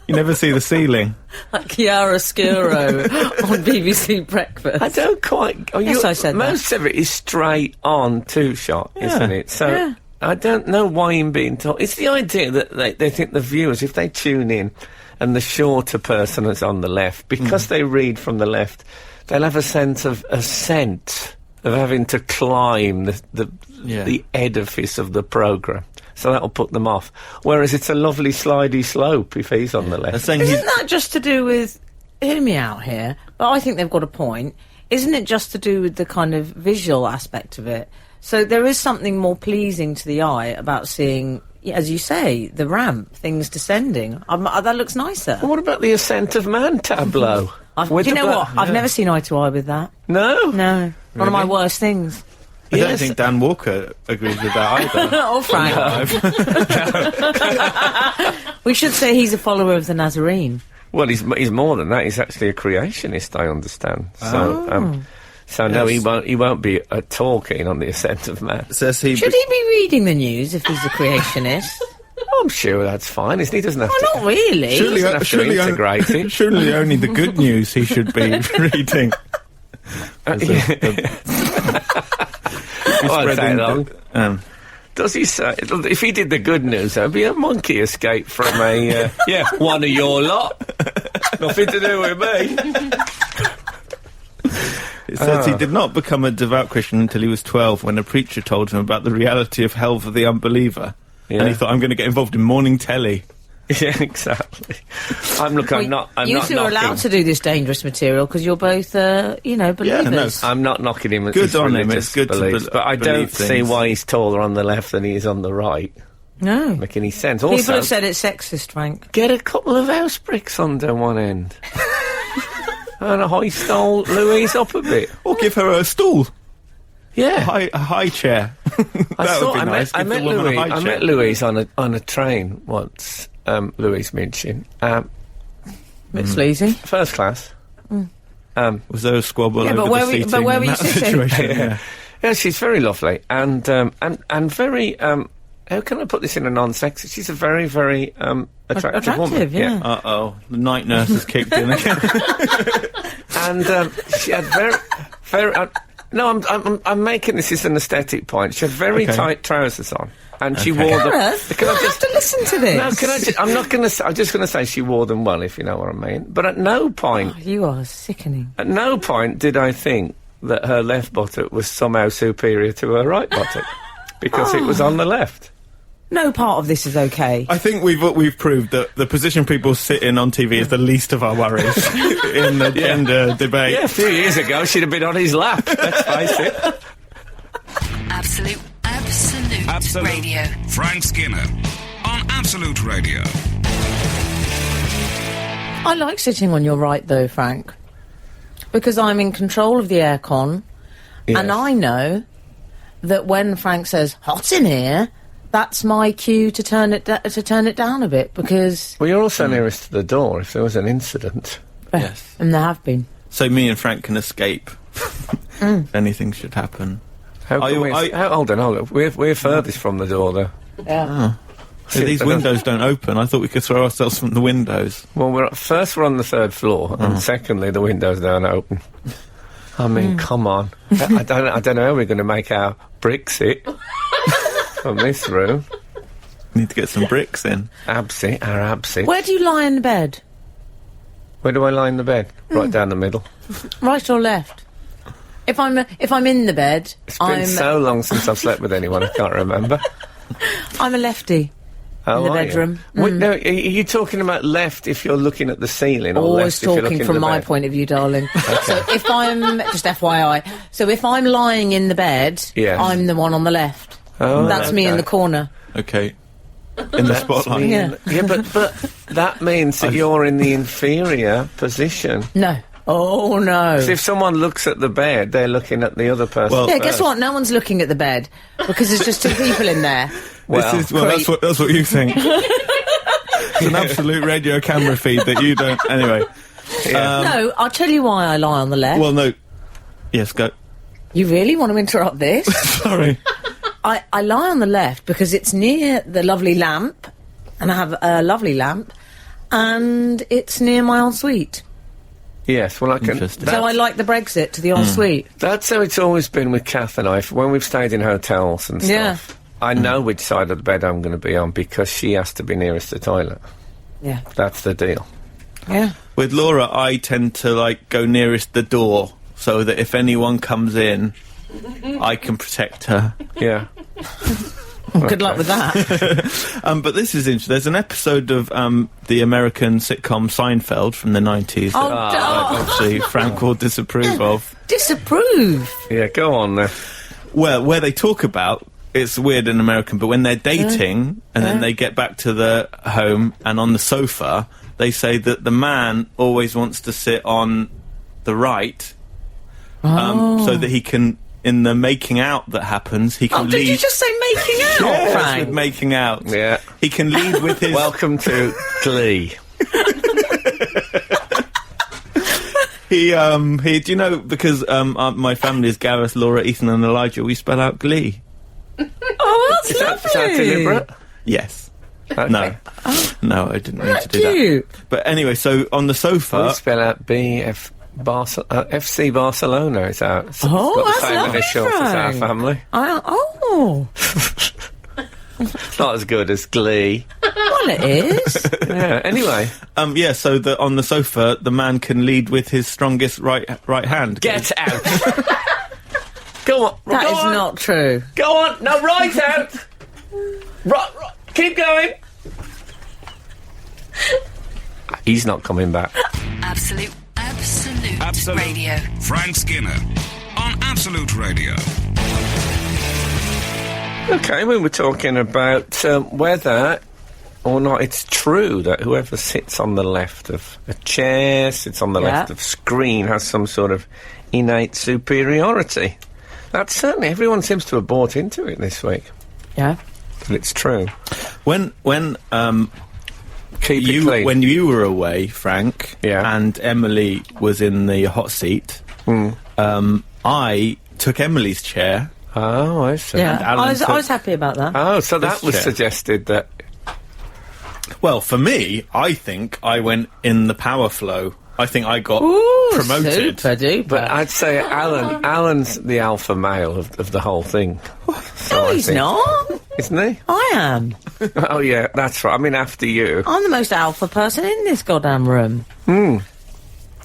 You never see the ceiling. Like chiaroscuro on BBC Breakfast. I don't quite. Yes, I said that. most of it is straight on two shot, isn't it? So Yeah. I don't know why I'm being told. It's the idea that they think the viewers, if they tune in, and the shorter person is on the left, because they read from the left, they'll have a sense of ascent, of having to climb the edifice of the programme. So that'll put them off. Whereas it's a lovely slidey slope if he's on the They're left. saying Isn't that just to do with... Hear me out here, but I think they've got a point. Isn't it just to do with the kind of visual aspect of it? So there is something more pleasing to the eye about seeing as you say, the ramp, things descending. That looks nicer. What about the Ascent of Man tableau? Do you know what? I've never seen eye to eye with that. No? No. One of my worst things. I don't think Dan Walker agrees with that either. Or Frank. We should say he's a follower of the Nazarene. Well, he's more than that. He's actually a creationist, I understand. So no, he won't be at all keen on the Ascent of Man. Says he. Should he be reading the news if he's a creationist? I'm sure that's fine. He doesn't have to. Not really. Surely only the good news he should be reading. Does he say, if he did the good news, there'd be a monkey escape from a, one of your lot. Nothing to do with me. It says he did not become a devout Christian until he was 12, when a preacher told him about the reality of hell for the unbeliever. Yeah. And he thought, I'm going to get involved in morning telly. Yeah, exactly. You two are allowed to do this dangerous material because you're both, believers. Yeah, no, I'm not knocking him at his religious beliefs, but I don't see why he's taller on the left than he is on the right. No. Make any sense. People Also, have said it's sexist, Frank. Get a couple of house bricks under one end. And a hoist old Louise up a bit. Or give her a stool. Yeah. A high chair. I met Louise on a train once. Louise Minchin. Bit sleazy. First class. Was there a squabble over where the seating but where in were you that sitting? situation? Yeah, she's very lovely and very. How can I put this in a non-sexy? She's a very, very attractive woman. Yeah. Uh-oh, the night nurse has kicked in again. And she had very. No, I'm making this as an aesthetic point. She had very tight trousers on, and she wore them. Gareth, I have to listen to this. No, I'm not going to. I'm just going to say she wore them well, if you know what I mean. But at no point, you are sickening. At no point did I think that her left buttock was somehow superior to her right buttock, because it was on the left. No part of this is okay. I think we've proved that the position people sit in on TV is the least of our worries in the gender debate. Yeah, a few years ago she'd have been on his lap, let's face it. Absolute Radio. Frank Skinner on Absolute Radio. I like sitting on your right, though, Frank, because I'm in control of the aircon, and I know that when Frank says, hot in here, that's my cue to turn it down a bit, because... Well, you're also nearest to the door if there was an incident. Yes. And there have been. So me and Frank can escape if anything should happen. Hold on. We're furthest from the door, though. Yeah. So these windows don't open. I thought we could throw ourselves from the windows. Well, we're on the 3rd floor, and secondly, the windows don't open. I mean, come on. I don't know how we're going to make our BRIXIT from this room. Need to get some bricks in. Our absent. Where do you lie in the bed? Where do I lie in the bed? Right down the middle. Right or left? If I'm in the bed, It's been so long since I've slept with anyone, I can't remember. I'm a lefty in the bedroom. Wait, no, are you talking about left if you're looking at the ceiling, or Always left if you're talking looking from at the my bed? point of view, darling. So if I'm just FYI, so if I'm lying in the bed, Yes. I'm the one on the left. Oh, That's me in the corner. Okay. In the spotlight. Yeah. but that means that you're in the inferior position. No. Oh no. 'Cause if someone looks at the bed, they're looking at the other person. Well, Yeah, guess what? No one's looking at the bed because there's just 2 people in there. That's what you think. It's an Absolute Radio camera feed that you don't. Anyway. No, I'll tell you why I lie on the left. Well, no. Yes, go. You really want to interrupt this? Sorry. I lie on the left because it's near the lovely lamp, and I have a lovely lamp, and it's near my ensuite. Yes, well, I can. Interesting. So I like the Brexit to the ensuite. That's how it's always been with Kath and I. When we've stayed in hotels and stuff, Yeah. I know which side of the bed I'm going to be on because she has to be nearest the toilet. Yeah. That's the deal. Yeah. With Laura, I tend to, go nearest the door so that if anyone comes in, I can protect her. Yeah. Good luck with that. But this is interesting. There's an episode of the American sitcom Seinfeld from the 90s Oh, that obviously Frank will disapprove of. Disapprove. Yeah, go on then. Well, where they talk about it's weird in American, but when they're dating and then they get back to the home and on the sofa, they say that the man always wants to sit on the right, so that he can, in the making out that happens, he can lead. Did you just say making out, Yes, Frank? with making out. Yeah. He can lead with his... Welcome to Glee. He, do you know, because my family is Gareth, Laura, Ethan and Elijah, we spell out Glee. Oh, that's Is lovely. that deliberate? Yes. Okay. No. No, I didn't mean to do cute. that. But anyway, so on the sofa... We spell out FC Barcelona is out. It's Oh, got the that's same lovely, initials as our Frank. family. Oh. It's not as good as Glee. Well, it is. Yeah. Anyway, yeah, so on the sofa, the man can lead with his strongest right hand. get out. Go on. That go is on. not true. Go on. No, right out. Right. Keep going. He's not coming back. Absolute Radio. Frank Skinner on Absolute Radio. Okay, we were talking about whether or not it's true that whoever sits on the left of a chair, sits on the left of screen, has some sort of innate superiority. That's certainly, everyone seems to have bought into it this week. Yeah. But it's true. When Keep it clean. when you were away, Frank, and Emily was in the hot seat, I took Emily's chair. Oh, I see. Yeah. Alan I was happy about that. Oh, so that This was chair. suggested that... Well, for me, I think I went in the power flow. I think I got Ooh, promoted. super duper. But I'd say Alan's the alpha male of the whole thing. So No, I he's think- not. Isn't he? I am. Oh, yeah, that's right. I mean, after you. I'm the most alpha person in this goddamn room.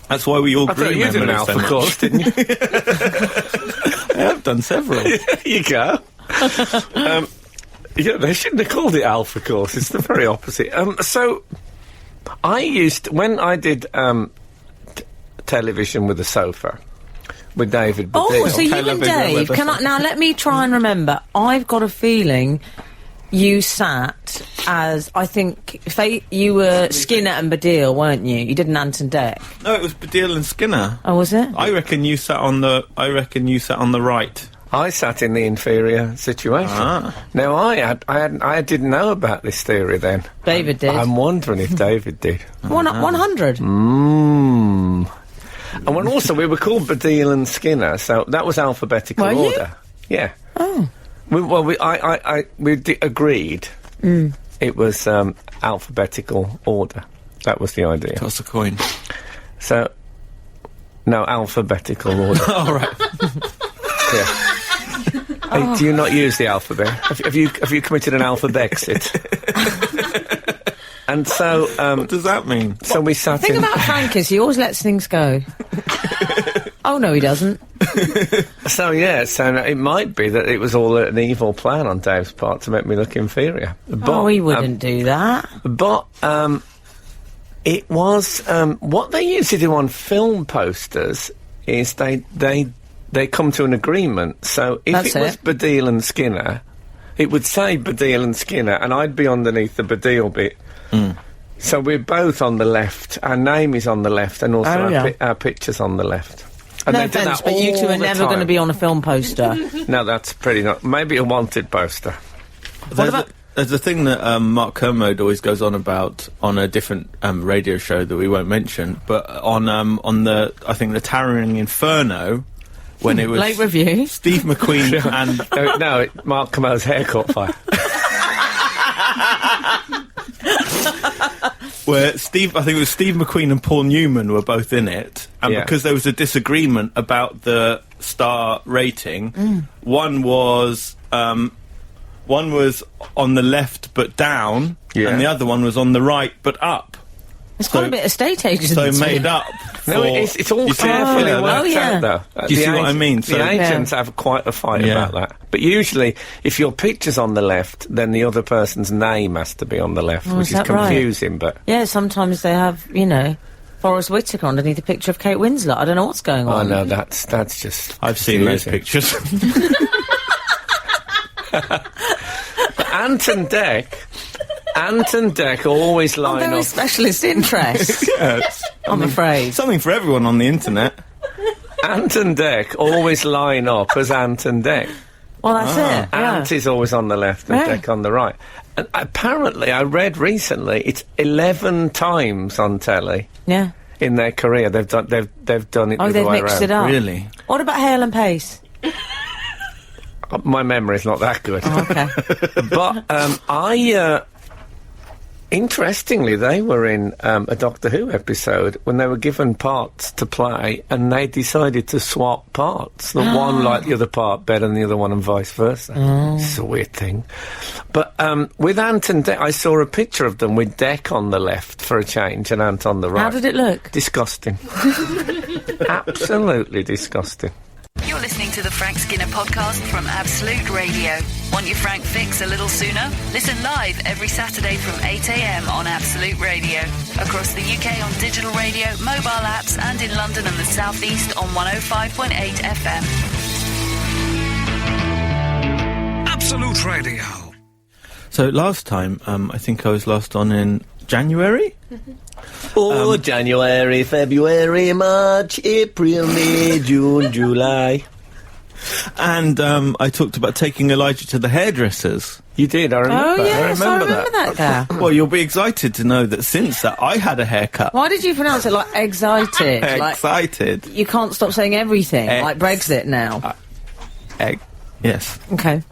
That's why we all I thought grew you did an Emily so alpha much. course, didn't you? I have done several. There you go. Yeah, they shouldn't have called it alpha course. It's the very opposite. So, I when I did television with a sofa with David Baddiel. Oh, so you and television Dave, with us. now let me try and remember. I've got a feeling you sat as, I think, you were Skinner and Baddiel, weren't you? You did an Anton Deck. No, it was Baddiel and Skinner. Oh, was it? I reckon you sat on the right. I sat in the inferior situation. Now, I didn't know about this theory then. David did. I'm wondering if David did. 100. And when also we were called Baddiel and Skinner, so that was alphabetical Were you? order. Yeah. Oh. We agreed. It was alphabetical order. That was the idea. Toss a coin. So, no, alphabetical order. All right. Yeah. Hey, do you not use the alphabet? Have you committed an alphabexit? And so, What does that mean? so we sat The thing in. about Frank is he always lets things go. Oh, no, he doesn't. So it might be that it was all an evil plan on Dave's part to make me look inferior. But, He wouldn't do that. But it was what they used to do on film posters is they come to an agreement. So if That's it was it. Baddiel and Skinner, it would say Baddiel and Skinner, and I'd be underneath the Baddiel bit. So we're both on the left. Our name is on the left, and also our picture's on the left. And No they do offence, that but you all two are the never going to time. be on a film poster. No, that's pretty not. Maybe a wanted poster. There's a thing that Mark Kermode always goes on about on a different radio show that we won't mention, but on the I think the Towering Inferno, when it was Late review. Steve McQueen and Mark Kermode's hair caught fire. where I think it was Steve McQueen and Paul Newman were both in it, and because there was a disagreement about the star rating, one was on the left but down, and the other one was on the right but up. It's got a bit estate agency. So made up. No, it's all carefully worked out, though. Do you see what I mean? The agents have quite a fight about that. But usually, if your picture's on the left, then the other person's name has to be on the left, which is that right? confusing, but... Yeah, sometimes they have, Forrest Whitaker underneath a picture of Kate Winslet. I don't know what's going Oh, on. no, that's just... I've seen those confusing. pictures. Ant and Dec always line Very up. specialist interest, Yes. I'm afraid. Something for everyone on the internet. Ant and Dec always line up as Ant and Dec. Well, that's it. Yeah. Ant is always on the left and Yeah. Dec on the right. And apparently, I read recently, it's 11 times on telly Yeah. in their career they've done it the Oh, other they've way mixed around. it up. Really? What about Hale and Pace? My memory's not that good. Oh, okay. But interestingly, they were in a Doctor Who episode when they were given parts to play, and they decided to swap parts. The one liked the other part better than the other one, and vice versa. It's a weird thing. But with Ant and Dec, I saw a picture of them with Dec on the left for a change and Ant on the right. How did it look? Disgusting. Absolutely disgusting. You're listening to the Frank Skinner podcast from Absolute Radio. Want your Frank fix a little sooner? Listen live every Saturday from 8 a.m. on Absolute Radio. Across the UK on digital radio, mobile apps, and in London and the South East on 105.8 FM. Absolute Radio. So last time, I think I was last on in January? Oh, January, February, March, April, May, June, July. And I talked about taking Elijah to the hairdressers. You did, I remember. Oh, yes, I remember that guy. Well, you'll be excited to know that since that, I had a haircut. Why did you pronounce it like excited? Like, Excited. you can't stop saying everything, like Brexit now. Yes. Okay.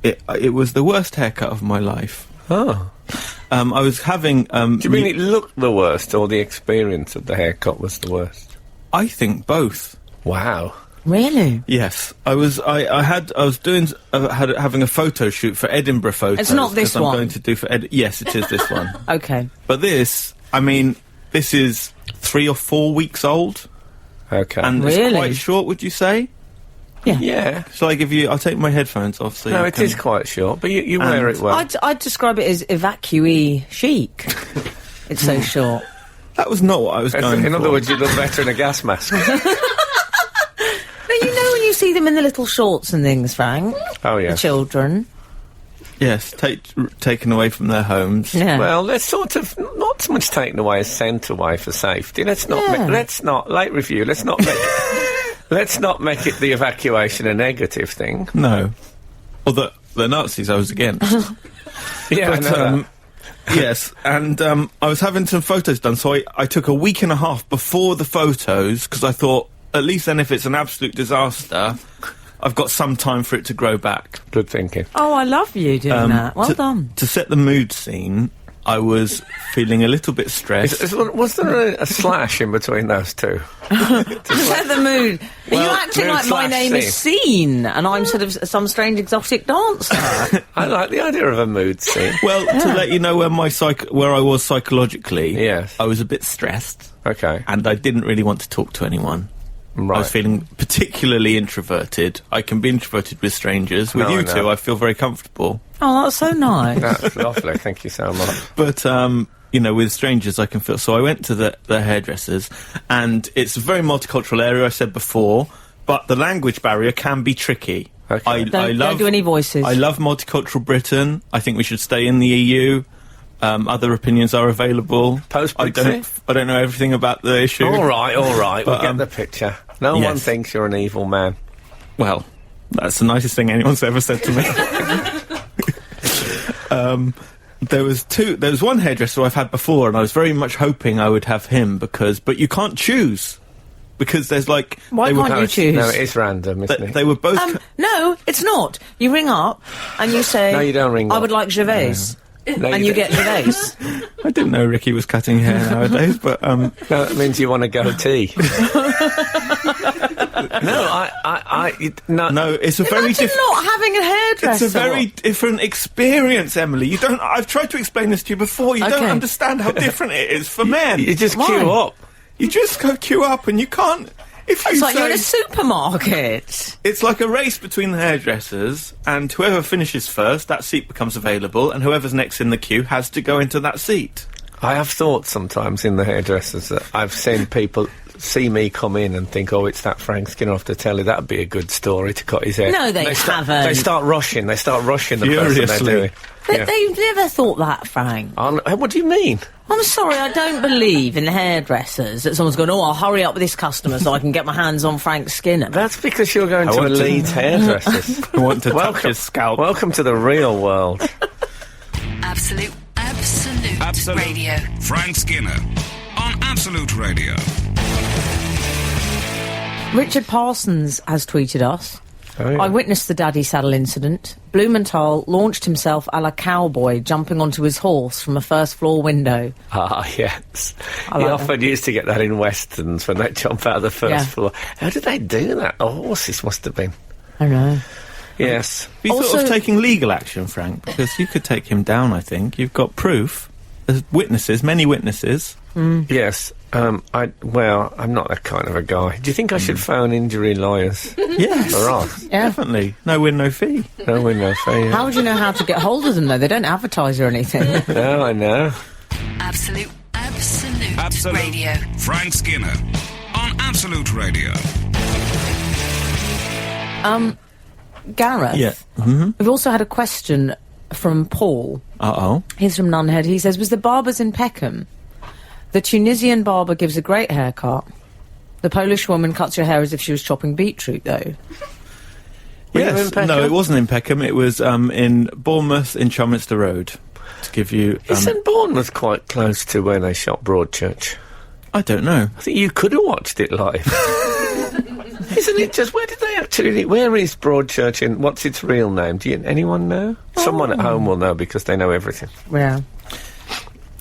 It was the worst haircut of my life. Oh. I was having... Do you mean it looked the worst, or the experience of the haircut was the worst? I think both. Wow. Really? Yes, having a photo shoot for Edinburgh Photos. It's not this 'cause I'm one. going to do for Yes, it is this one. Okay. But this is 3 or 4 weeks old, Okay. and Really? it's quite short. Would you say? yeah. Shall I give you? I'll take my headphones off. So No, you it can... is quite short, but you wear it well. I'd describe it as evacuee chic. It's so short. That was not what I was going In for. other words, you look better in a gas mask. But you know when you see them in the little shorts and things, Frank? Oh, yeah. The children. Yes, taken away from their homes. Yeah. Well, let's sort of not so much taken away as sent away for safety. Let's not. Yeah. Let's not. Late review. Let's not make. Let's not make it the evacuation a negative thing. No, although the Nazis I was against. Yeah, I But, know that. yes, and I was having some photos done, so I took a week and a half before the photos, because I thought, at least then if it's an absolute disaster, I've got some time for it to grow back. Good thinking. Oh, I love you doing that. Well to, done. To set the mood scene, I was feeling a little bit stressed. Was there a slash in between those two? Set the mood. Are you acting mood like my slash name is Scene and I'm sort of some strange exotic dancer? I like the idea of a mood scene. Well, to let you know where I was psychologically, Yes. I was a bit stressed, Okay. and I didn't really want to talk to anyone. Right. I was feeling particularly introverted. I can be introverted with strangers. With No, you I know. two, I feel very comfortable. Oh, that's so nice. That's lovely. Thank you so much. But, with strangers, I can feel... So I went to the hairdressers, and it's a very multicultural area, I said before, but the language barrier can be tricky. Okay. Don't do any voices. I love multicultural Britain. I think we should stay in the EU. Other opinions are available. Post-Brexit? I don't know everything about the issue. All right. We'll But, get the picture. No one yes. thinks you're an evil man. Well, that's the nicest thing anyone's ever said to me. There was one hairdresser I've had before, and I was very much hoping I would have him but you can't choose. Because there's like... Why can't you choose? No, it is random, isn't it? They were both... No, it's not. You ring up and you say... No, you don't ring I up. would like Gervais. No, And you get Gervais. I didn't know Ricky was cutting hair nowadays, but... No, that means you want a goatee. No, it's a very Imagine different... not having a hairdresser. It's a very different experience, Emily. You don't... I've tried to explain this to you before. You don't Okay. understand how different it is for men. You just Why? queue up. You just go queue up and you can't... If you It's like say, you're in a supermarket. it's like a race between the hairdressers, and whoever finishes first, that seat becomes available, and whoever's next in the queue has to go into that seat. I have thought sometimes in the hairdressers that I've seen people see me come in and think, oh, it's that Frank Skinner off the telly, that'd be a good story to cut his hair. No, they haven't. They start rushing the person they're doing. But they've never thought that, Frank. What do you mean? I'm sorry, I don't believe in hairdressers that someone's going, oh, I'll hurry up with this customer so I can get my hands on Frank Skinner. That's because you're going to elite hairdressers. I want to touch his scalp. Welcome to the real world. Absolute Radio. Frank Skinner on Absolute Radio. Richard Parsons has tweeted us. Oh, yeah. I witnessed the daddy saddle incident. Blumenthal launched himself a la cowboy, jumping onto his horse from a first-floor window. Ah, yes. I He like often used to get that in westerns when they jump out of the first floor. How did they do that? The horses must have been. I know. Yes. Have you thought of taking legal action, Frank? Because you could take him down, I think. You've got proof. There's witnesses, many witnesses. Yes. I'm not that kind of a guy. Do you think I should phone injury lawyers? Yes. For us? Yeah. Definitely. No win, no fee. No win, no fee. Yeah. How would you know how to get hold of them, though? They don't advertise or anything. No, I know. Absolute Radio. Frank Skinner on Absolute Radio. Gareth, Yeah. Mm-hmm. we've also had a question from Paul. Uh-oh. He's from Nunhead. He says, was the barbers in Peckham? The Tunisian barber gives a great haircut. The Polish woman cuts your hair as if she was chopping beetroot, though. Yes. No, it wasn't in Peckham. It was in Bournemouth in Charminster Road. To give you... Isn't Bournemouth quite close to where they shot Broadchurch? I don't know. I think you could have watched it live. Isn't it just... Where did they actually... Where is Broadchurch and what's its real name? Anyone know? Someone at home will know because they know everything. Yeah.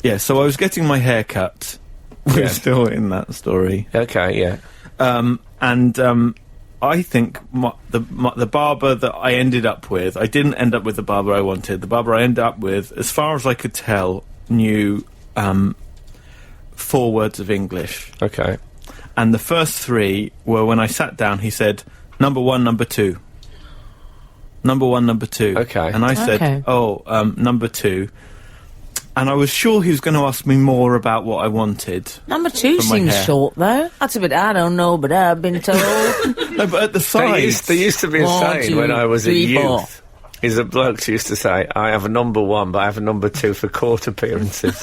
Yeah, so I was getting my hair cut. We're still in that story. Okay, yeah. I think the barber that I ended up with, I didn't end up with the barber I wanted. The barber I ended up with, as far as I could tell, knew 4 words of English. Okay. And the first 3 were when I sat down, he said, number 1, number 2. Number 1, number 2. Okay. And I said, number 2. And I was sure he was going to ask me more about what I wanted. Number 2 seems short, though. That's a bit, I don't know, but I've been told. No, but at the sides... There used to be a saying when I was a youth. Is a bloke who used to say, I have a number 1, but I have a number 2 for court appearances.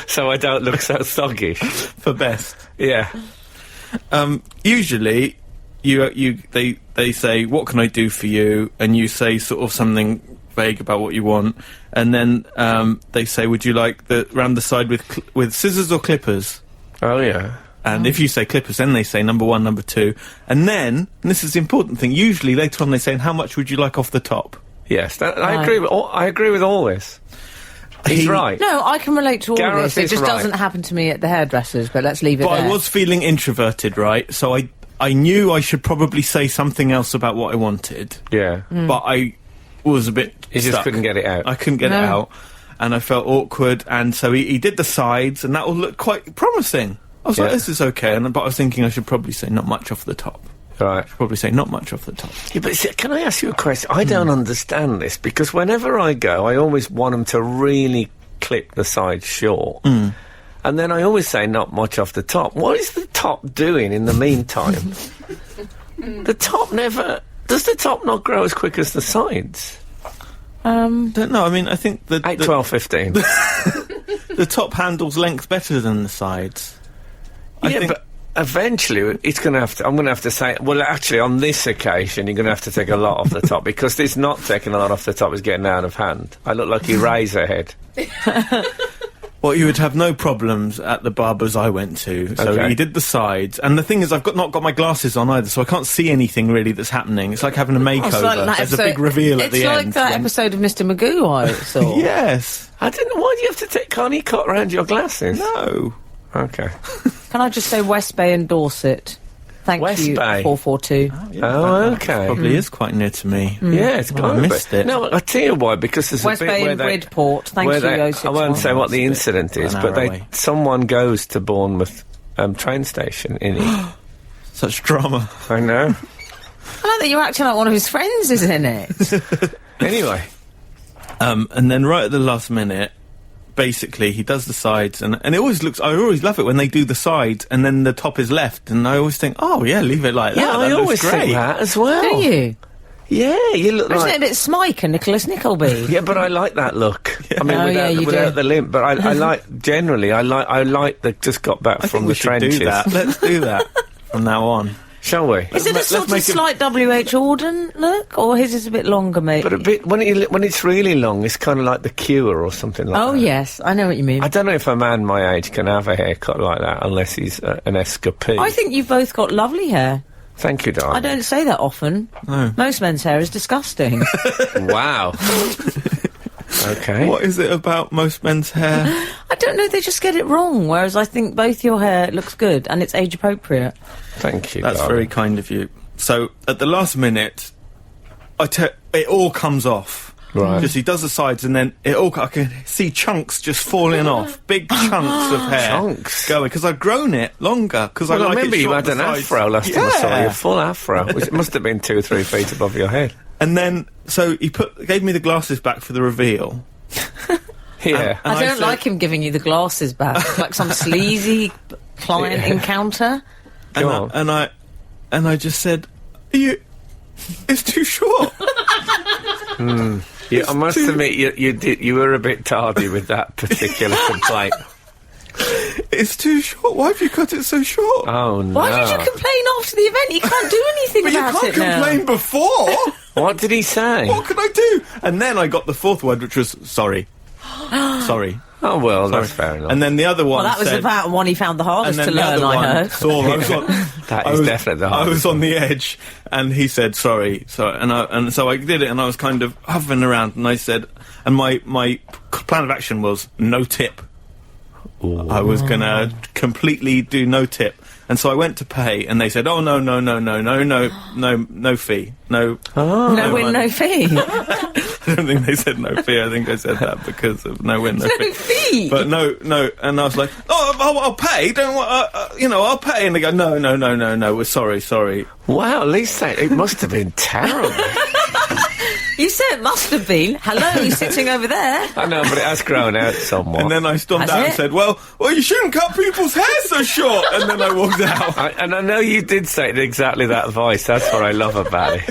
So I don't look so thuggish. For best. Yeah. Usually, they say, what can I do for you? And you say sort of something vague about what you want. And then they say, would you like round the side with scissors or clippers? Oh, yeah. And if you say clippers, then they say number 1, number 2. And then, and this is the important thing, usually later on they say, and how much would you like off the top? Yes, I agree with all this. He's right. No, I can relate to all Gareth of this. It just doesn't happen to me at the hairdressers, but let's leave it there. But I was feeling introverted, right? So I knew I should probably say something else about what I wanted. Yeah. But I was a bit You just stuck. couldn't get it out. I couldn't get it out. And I felt awkward. And so he did the sides, and that all looked quite promising. I was like, this is okay. But I was thinking I should probably say not much off the top. Right. Probably say not much off the top. Yeah, but can I ask you a question? I don't understand this, because whenever I go, I always want them to really clip the sides short. And then I always say not much off the top. What is the top doing in the meantime? The top never... Does the top not grow as quick as the sides? Don't know. I mean, I think 8, 12, 15. The top handles length better than the sides. I think but eventually it's going to have to... I'm going to have to say... Well, actually, on this occasion, you're going to have to take a lot off the top, because this not taking a lot off the top is getting out of hand. I look like Eraserhead. Well, you would have no problems at the barbers I went to. So he did the sides. And the thing is, I've not got my glasses on either, so I can't see anything really that's happening. It's like having a makeover. There's a big reveal at the end. It's like that episode of Mr. Magoo I saw. Yes. I didn't... Why do you have to take... Can't he cut around your glasses? No. Okay. Can I just say West Bay and Dorset? Thank West you, Bay. 442. Okay. Probably is quite near to me. Yeah, it's I missed it. No, I'll tell you why, because there's West a bit Bay where and they... Bridport. Thank you, I won't say what the incident is, but someone goes to Bournemouth train station in it. Such drama. I know. I like that you're acting like one of his friends is in it. Anyway. And then right at the last minute, basically he does the sides, and it always looks. I always love it when they do the sides and then the top is left, and I always think, oh yeah, leave it like that. Yeah, that I looks always great. think that as well. Do you? Yeah, you look Isn't like... it a bit Smike and Nicholas Nickleby? Yeah, but I like that look. I mean, Oh, yeah, you without do. the limp. But I like, generally, I like the just got back I from think we the trenches. should do that. Let's do that from now on. Shall we? Is it a Let's sort of make it- slight W.H. Auden look, or his is a bit longer, maybe? But a bit when it's really long, it's kind of like the Cure or something like that. Oh, yes, I know what you mean. I don't know if a man my age can have a haircut like that unless he's an escapee. I think you've both got lovely hair. Thank you, darling. I don't say that often. No. Most men's hair is disgusting. Wow. Okay. What is it about most men's hair? I don't know, they just get it wrong, whereas I think both your hair looks good and it's age appropriate. Thank you, That's darling. very kind of you. So at the last minute, it all comes off. Right. Just he does the sides, and then I can see chunks just falling off, big chunks of hair Chunks? going, because I've grown it longer. Because Well, I I like remember it you short had the an sides. afro last time I saw you, Yeah. a full afro. It must have been 2 or 3 feet above your head. And then so he gave me the glasses back for the reveal. Yeah. And I don't said- like him giving you the glasses back, like some sleazy client encounter. Go on. And I just said, it's too short. I must admit, you were a bit tardy with that particular complaint. It's too short. Why have you cut it so short? Oh, no. Why did you complain after the event? You can't do anything But you about can't it now. complain before. What did he say? What could I do? And then I got the fourth word, which was sorry. Sorry. Oh, well, that's fair enough. And then the other one Well, that was said, about one he found the hardest and then to the learn, other I one heard. saw I was on, That I is was- definitely the I hardest. was on the edge, and he said sorry. And so I did it, and I was kind of hovering around, and I said, and my plan of action was no tip. I was gonna completely do no tip, and so I went to pay, and they said, "Oh no fee, no." No win, money. no fee. I don't think they said no fee. I think I said that because of no win, no fee. No fee. But no, and I was like, "Oh, I'll pay. Don't I'll pay." And they go, "No, we're sorry." Wow, at least it must have been terrible. You said it must have been. Hello, he's sitting over there. I know, but it has grown out somewhat. And then I stormed Has out and it? said, "Well, you shouldn't cut people's hair so short." And then I walked out. I know you did say it in exactly that voice. That's what I love about it.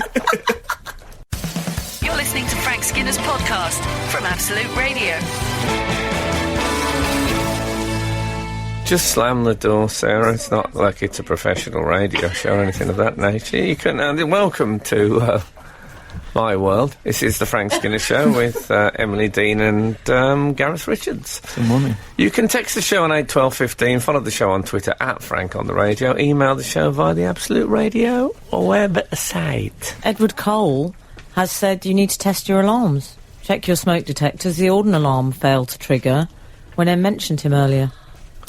You're listening to Frank Skinner's podcast from Absolute Radio. Just slam the door, Sarah. It's not like it's a professional radio show or anything of that nature. You can welcome to my world. This is the Frank Skinner Show with Emily Dean and Gareth Richards. Good morning. You can text the show on 81215, follow the show on Twitter at Frank on the Radio, email the show via the Absolute Radio website. Edward Cole has said you need to test your alarms. Check your smoke detectors. The Auden alarm failed to trigger when I mentioned him earlier.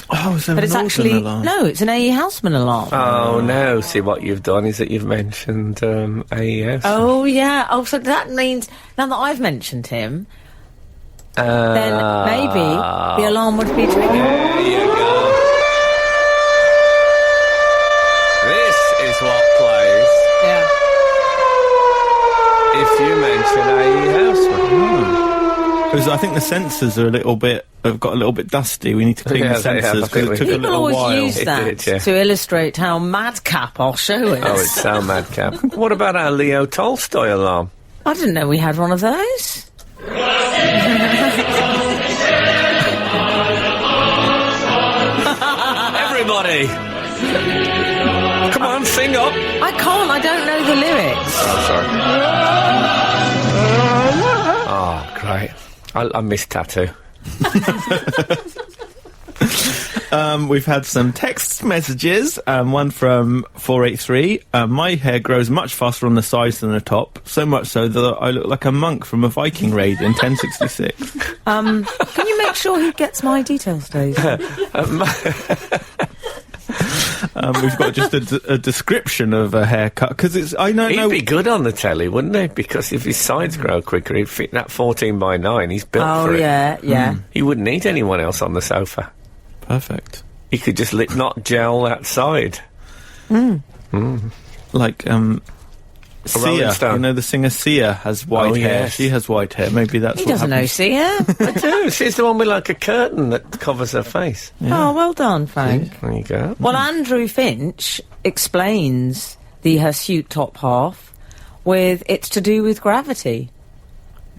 Oh, is there But it's an Auden actually... alarm? No, it's an A.E. Houseman alarm. Oh, no. See, what you've done is that you've mentioned AES. Oh, yeah. Oh, so that means... Now that I've mentioned him, then maybe the alarm would be triggered. There you go. This is what plays Yeah. if you mention AE Houseman. Because I think the sensors are have got a little bit dusty. We need to clean Yeah, the they have. I sensors think because we it took did. a People little always while. use It that did, yeah. to illustrate how madcap our show is. Oh, it's so madcap. What about our Leo Tolstoy alarm? I didn't know we had one of those. Everybody! Come on, sing up! I can't, I don't know the lyrics. Oh, sorry. Oh, great. I miss Tattoo. We've had some text messages. One from 483. My hair grows much faster on the sides than the top, so much so that I look like a monk from a Viking raid in 1066. Can you make sure he gets my details, Dave? We've got just a description of a haircut because it's. I don't know. He'd be good on the telly, wouldn't he? Because if his sides grow quicker, he'd fit that 14:9. He's built Oh, for it. yeah. He wouldn't need anyone else on the sofa. Perfect. He could just not gel that side. Like Rolling Sia, Stone. you know, the singer Sia has white hair. yes. She has white hair. Maybe that's He what doesn't know happens. Sia. I do. She's the one with like a curtain that covers her face. Oh, well done, Frank. There you go. Well, Andrew Finch explains the hirsute top half with it's to do with gravity.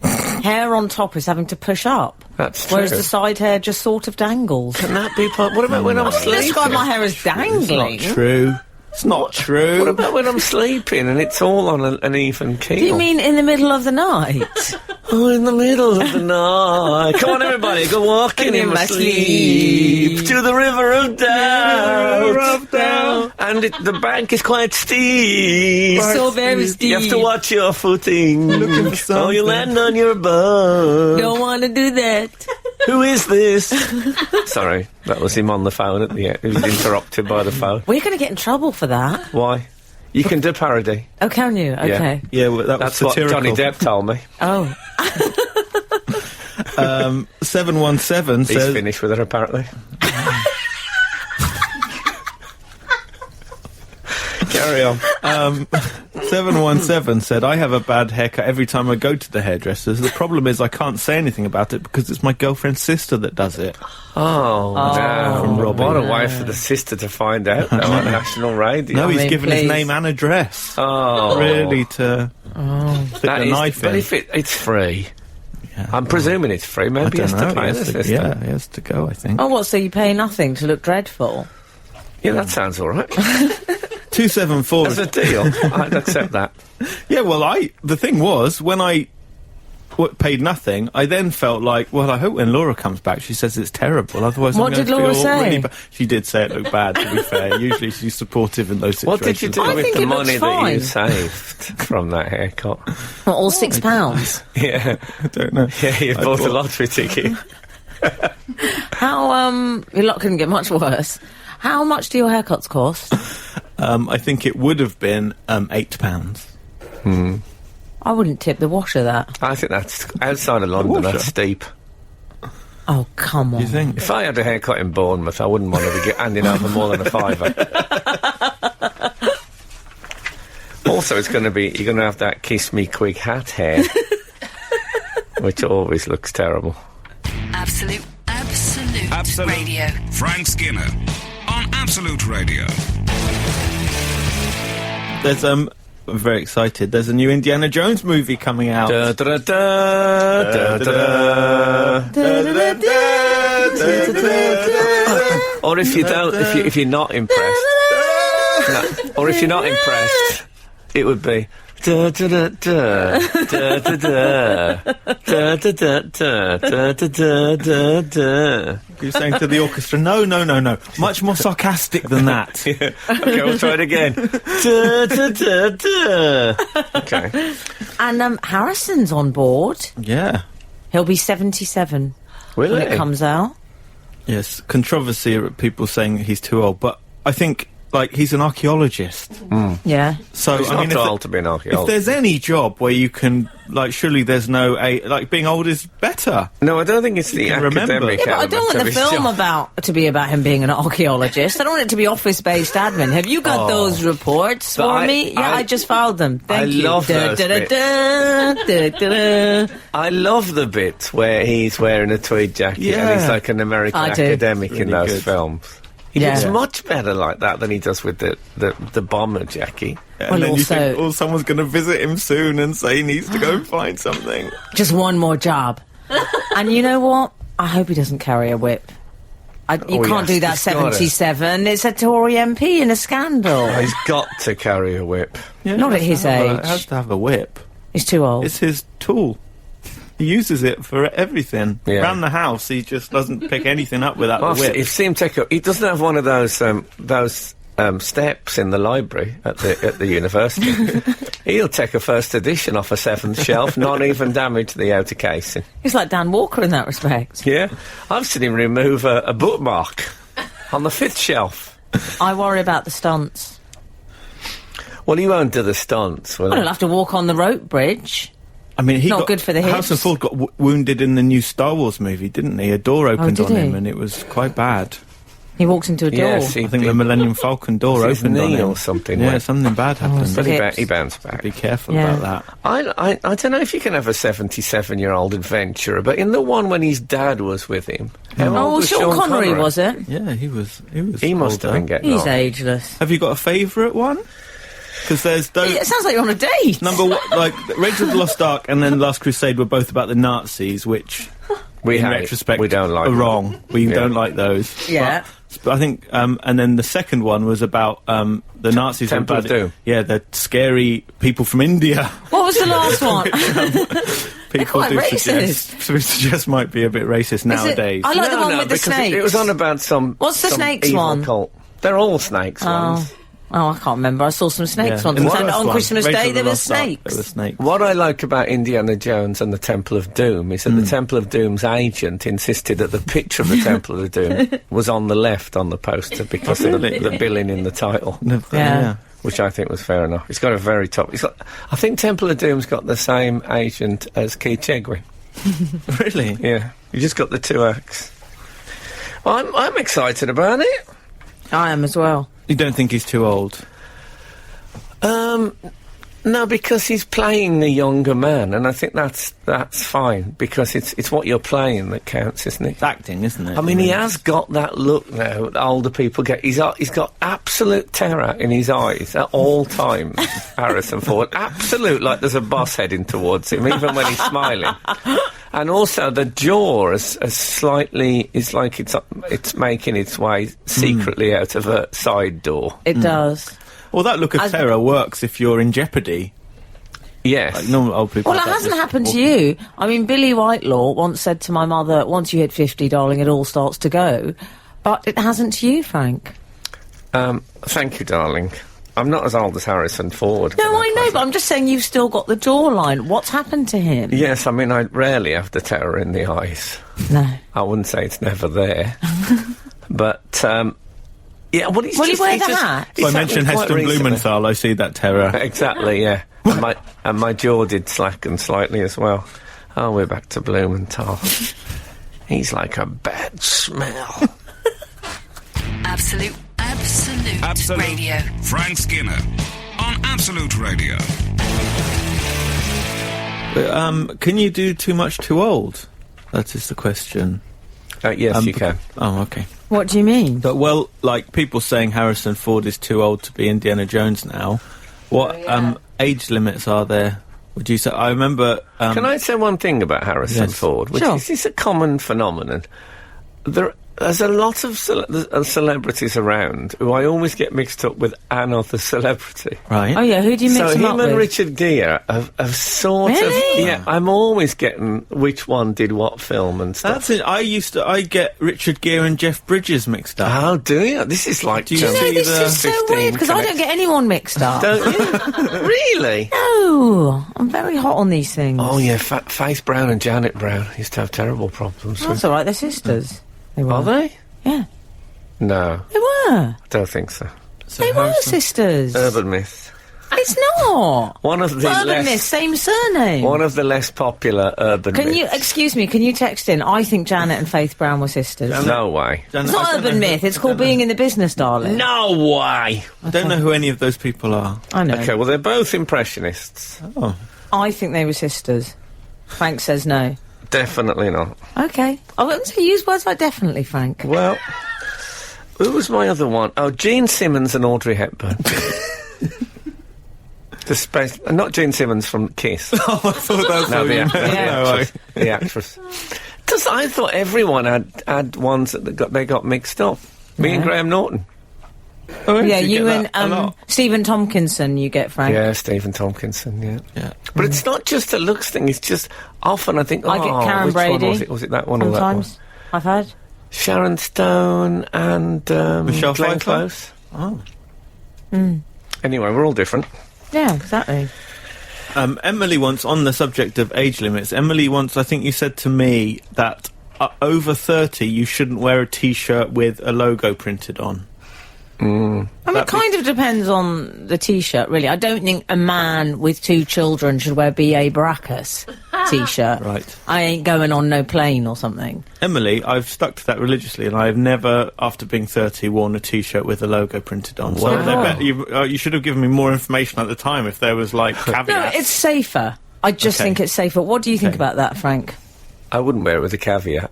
Hair on top is having to push up. That's Whereas true. the side hair just sort of dangles. Can that be part? What about when I'm You sleeping? describe my hair as It's not dangling. true. It's not true. What about when I'm sleeping and it's all on an even keel? Do you mean in the middle of the night? Oh, in the middle of the night. Come on, everybody, go walking in my sleep to the river of doubt. And the bank is quite steep. So very steep. You have to watch your footing. Looking for Oh, you something. land on your butt. Don't want to do that. Who is this? Sorry, that was him on the phone at the end. He was interrupted by the phone. We're going to get in trouble for that. Why? You can do parody. Oh, can you? Okay. Yeah, well, that That's was what satirical. Johnny Depp told me. Oh. 717 He's says... finished with her, apparently. Carry on. 717 said, I have a bad haircut every time I go to the hairdressers. The problem is I can't say anything about it because it's my girlfriend's sister that does it. Oh, no. From Robbie. What a way for the sister to find out, though, on national radio. No, he's mean, given his please. name and address. Oh. Really to stick That the is- knife but in. if it's free. Yeah. I'm presuming it's free. I Maybe he don't has know. to pay He the has to, system. yeah, he has to go, I think. Oh, what, so you pay nothing to look dreadful? Yeah, that sounds all right. 274. As a deal, I'd accept that. Yeah, well, the thing was, when I paid nothing, I then felt like, well, I hope when Laura comes back, she says it's terrible. Otherwise, What I'm did going to Laura feel say? really bad. She did say it looked bad, to be fair. Usually she's supportive in those What situations. did you do I with think the it looks money that you fine. saved from that haircut? What, all £6? Yeah, I don't know. yeah, you I bought a bought- lottery ticket. How, your lot couldn't get much worse. How much do your haircuts cost? I think it would have been £8. I wouldn't tip the washer that. I think that's outside of London. Washer? That's steep. Oh, come on. You think? If I had a haircut in Bournemouth, I wouldn't want to be handing over more than a £5. Also, it's going to be you're going to have that kiss me quick hat hair, which always looks terrible. Absolute Radio. Frank Skinner on Absolute Radio. There's, I'm very excited. There's a new Indiana Jones movie coming out. Da, da, da, da, da, da. Or if you don't, if you're not impressed, or if you're not impressed, it would be. Da da da da da da da da da da da da da da da. You're saying to the orchestra, no, much more sarcastic than that. Okay, we'll try it again. Da da da da. Okay. And Harrison's on board. Yeah. He'll be 77 Will when it it? comes out. Yes, controversy, people saying he's too old, but I think, like, he's an archaeologist. Yeah. So, He's I mean, not too old to be an if archaeologist. there's any job where you can, like, surely there's no, like, being old is better. No, I don't think it's the can remember. academic Yeah, but I don't element want of the his film job. to be about him being an archaeologist. I don't want it to be office-based admin. Have you got those reports But for I- me? Yeah, I- I just filed them. Thank I you. love those Da-da-da, I love the bit where he's wearing a tweed jacket and Yeah. he's like an American I do. academic in Really those good. films. He Yeah. looks much better like that than he does with the bomber Jackie. And Well, then you also- think, oh, someone's going to visit him soon and say he needs to go and find something. Just one more job. And you know what? I hope he doesn't carry a whip. You Oh, can't yes, do that, he's gotta. 77. It's a Tory MP in a scandal. He's got to carry a whip. Yeah, Not he at has his to have age. He has to have a whip. He's too old. It's his tool. He uses it for everything. Yeah. Around the house, he just doesn't pick anything up without Well, the whip. you've seen him take a... He doesn't have one of those steps in the library at the university. He'll take a first edition off a seventh shelf, not even damage the outer casing. He's like Dan Walker in that respect. Yeah, I've seen him remove a bookmark on the fifth shelf. I worry about the stunts. Well, he won't do the stunts, will I he? don't have to walk on the rope bridge. I mean, he Not got good for the hips. Harrison Ford got wounded in the new Star Wars movie, didn't he? A door opened did on him, he? and it was quite bad. He walked into a door. Yes, I think the Millennium Falcon door his opened on knee him. or something. Yeah, went. something bad happened. But Hips. he bounced back. Be careful Yeah. about that. I don't know if you can have a 77-year-old adventurer, but in the one when his dad was with him, how old Oh, was Sean Connery, was it? Yeah, he was. He must have older. been getting He's on. ageless. Have you got a favourite one? Because there's those. It sounds like you're on a date. Number one, like Raiders of the Lost Ark and then Last Crusade were both about the Nazis, which We in hate. retrospect We don't like are them. wrong. We Yeah. don't like those. Yeah. But I think, and then the second one was about the Nazis. were Temple of about- Doom. Yeah, the scary people from India. What was the last one? People quite do racist. suggest might be a bit racist nowadays. I like the one with the because snakes. It was on about some. What's the some snakes evil one? Cult. They're all snakes ones. Oh, I can't remember. I saw some snakes once. In the And first on one, Christmas Raiders Day, of the there were Lost Ark, snakes. There were snakes. What I like about Indiana Jones and the Temple of Doom is that the Temple of Doom's agent insisted that the picture of the Temple of Doom was on the left on the poster because of really? the billing in the title, Yeah. which I think was fair enough. It's got a very top. I think Temple of Doom's got the same agent as Keith Chegwin. Really? Yeah, you just got the two acts. Well, I'm excited about it. I am as well. You don't think he's too old? No, because he's playing a younger man, and I think that's fine because it's what you're playing that counts, isn't it? It's acting, isn't it? I mean, he has got that look now that older people get. He's got absolute terror in his eyes at all times, Harrison Ford. Absolute, like there's a boss heading towards him, even when he's smiling. And also the jaw is slightly, is like it's making its way secretly out of a side door. It does. Well, that look of terror works if you're in jeopardy. Yes. Like normal old people. Well, it don't hasn't just happened to walk- you. I mean, Billy Whitelaw once said to my mother, once you hit 50, darling, it all starts to go. But it hasn't to you, Frank. Thank you, darling. I'm not as old as Harrison Ford. No, I know, but I'm just saying you've still got the jawline. What's happened to him? Yes, I mean, I rarely have the terror in the eyes. No. I wouldn't say it's never there. But, yeah, well, it's Will he just, wear it's the just- hat? it's So I happened mentioned quite Heston recently. Blumenthal, I see that terror. Exactly, yeah. and my jaw did slacken slightly as well. Oh, we're back to Blumenthal. He's like a bad smell. Absolute Radio. Frank Skinner on Absolute Radio. But, can you do too much too old? That is the question. Yes, you can. Oh, okay. What do you mean? But, well, like people saying Harrison Ford is too old to be Indiana Jones now. What age limits are there? Would you say? I remember. Can I say one thing about Harrison Yes. Ford? Which Sure. is a common phenomenon. There's a lot of celebrities around who I always get mixed up with another celebrity. Right. Oh, yeah, who do you mix So him up him and with? Richard Gere have sort Really? of... Yeah, I'm always getting which one did what film and stuff. That's it. I get Richard Gere and Jeff Bridges mixed up. How do you? This is like... Do you No, see this the is so 15 weird, because I don't get anyone mixed up. Don't you? Really? No, I'm very hot on these things. Oh, yeah, Faith Brown and Janet Brown used to have terrible problems. That's all right, they're sisters. They were. Are they? Yeah, No, they were. I don't think so. So They were Harrison- sisters. Urban myth. It's not. One of the Urban less... myth, same surname. One of the less popular urban Can myths. you, excuse me, can you text in? I think Janet and Faith Brown were sisters. No way. Don't It's know- I not don't urban know who- myth, it's called being in the business, darling. No way! I don't know who any of those people are. I know. Okay, well, they're both impressionists. Oh. I think they were sisters. Frank says no. Definitely not. Okay. I wouldn't say use words like definitely, Frank. Well, who was my other one? Oh, Gene Simmons and Audrey Hepburn. Not Gene Simmons from Kiss. I thought that's No, what the you actress. meant. No, I- The actress. Because I thought everyone had ones that they got mixed up. Me and Graham Norton. Oh, Yeah, you you get and that a lot. Stephen Tompkinson, you get, Frank. Yeah, Stephen Tompkinson, yeah. Yeah. But it's not just a looks thing, it's just often I think, I get Karen which Brady. one was it? Was it that one or that one? Sometimes. I've heard. Sharon Stone and Michelle Glenn Pfeiffer? Close. Oh. Anyway, we're all different. Yeah, exactly. Emily once, on the subject of age limits, Emily once, I think you said to me that over 30 you shouldn't wear a T-shirt with a logo printed on. I mean, it kind of depends on the T-shirt, really. I don't think a man with 2 children should wear B.A. Baracus. T-shirt. Right. I ain't going on no plane or something. Emily, I've stuck to that religiously, and I've never, after being 30, worn a T-shirt with a logo printed on. So you should have given me more information at the time if there was, like, caveats. No, it's safer. I just think it's safer. What do you think about that, Frank? I wouldn't wear it with a caveat.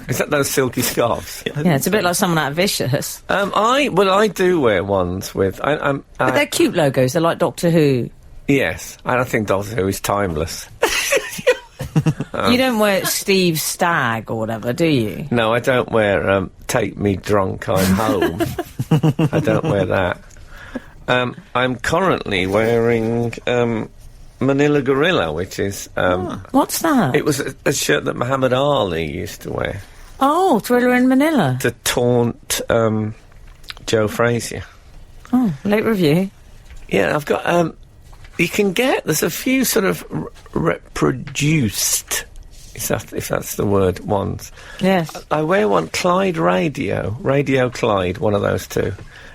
Is that those silky scarves? Yeah, it's a bit like someone out of Vicious. I do wear ones with... But they're cute logos. They're like Doctor Who. Yes, and I think Doctor Who is timeless. You don't wear Steve Stagg or whatever, do you? No, I don't wear Take Me Drunk, I'm Home. I don't wear that. I'm currently wearing Manila Gorilla, which is... What's that? It was a shirt that Muhammad Ali used to wear. Oh, Thriller in Manila. To taunt Joe Frazier. Oh, late review. Yeah, I've got... you can get... There's a few sort of reproduced... if that's the word, ones. Yes. I wear one, Clyde Radio Clyde, one of those two.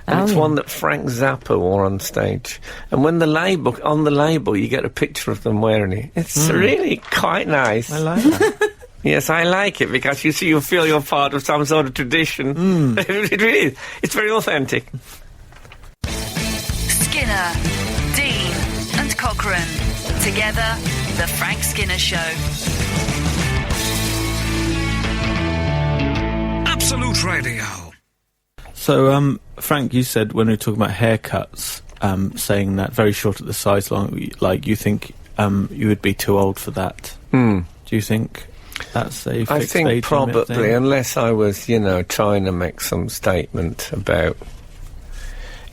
And it's one that Frank Zappa wore on stage. And when on the label, you get a picture of them wearing it. It's really quite nice. I like that. Yes, I like it, because you feel you're part of some sort of tradition. It really is. It's very authentic. Skinner, Dean and Cochrane. Together, The Frank Skinner Show. Absolute Radio. So, Frank, you said when we were talking about haircuts, saying that very short at the sides, like you think you would be too old for that. Do you think that's a fixed I think age probably, unless I was, trying to make some statement about...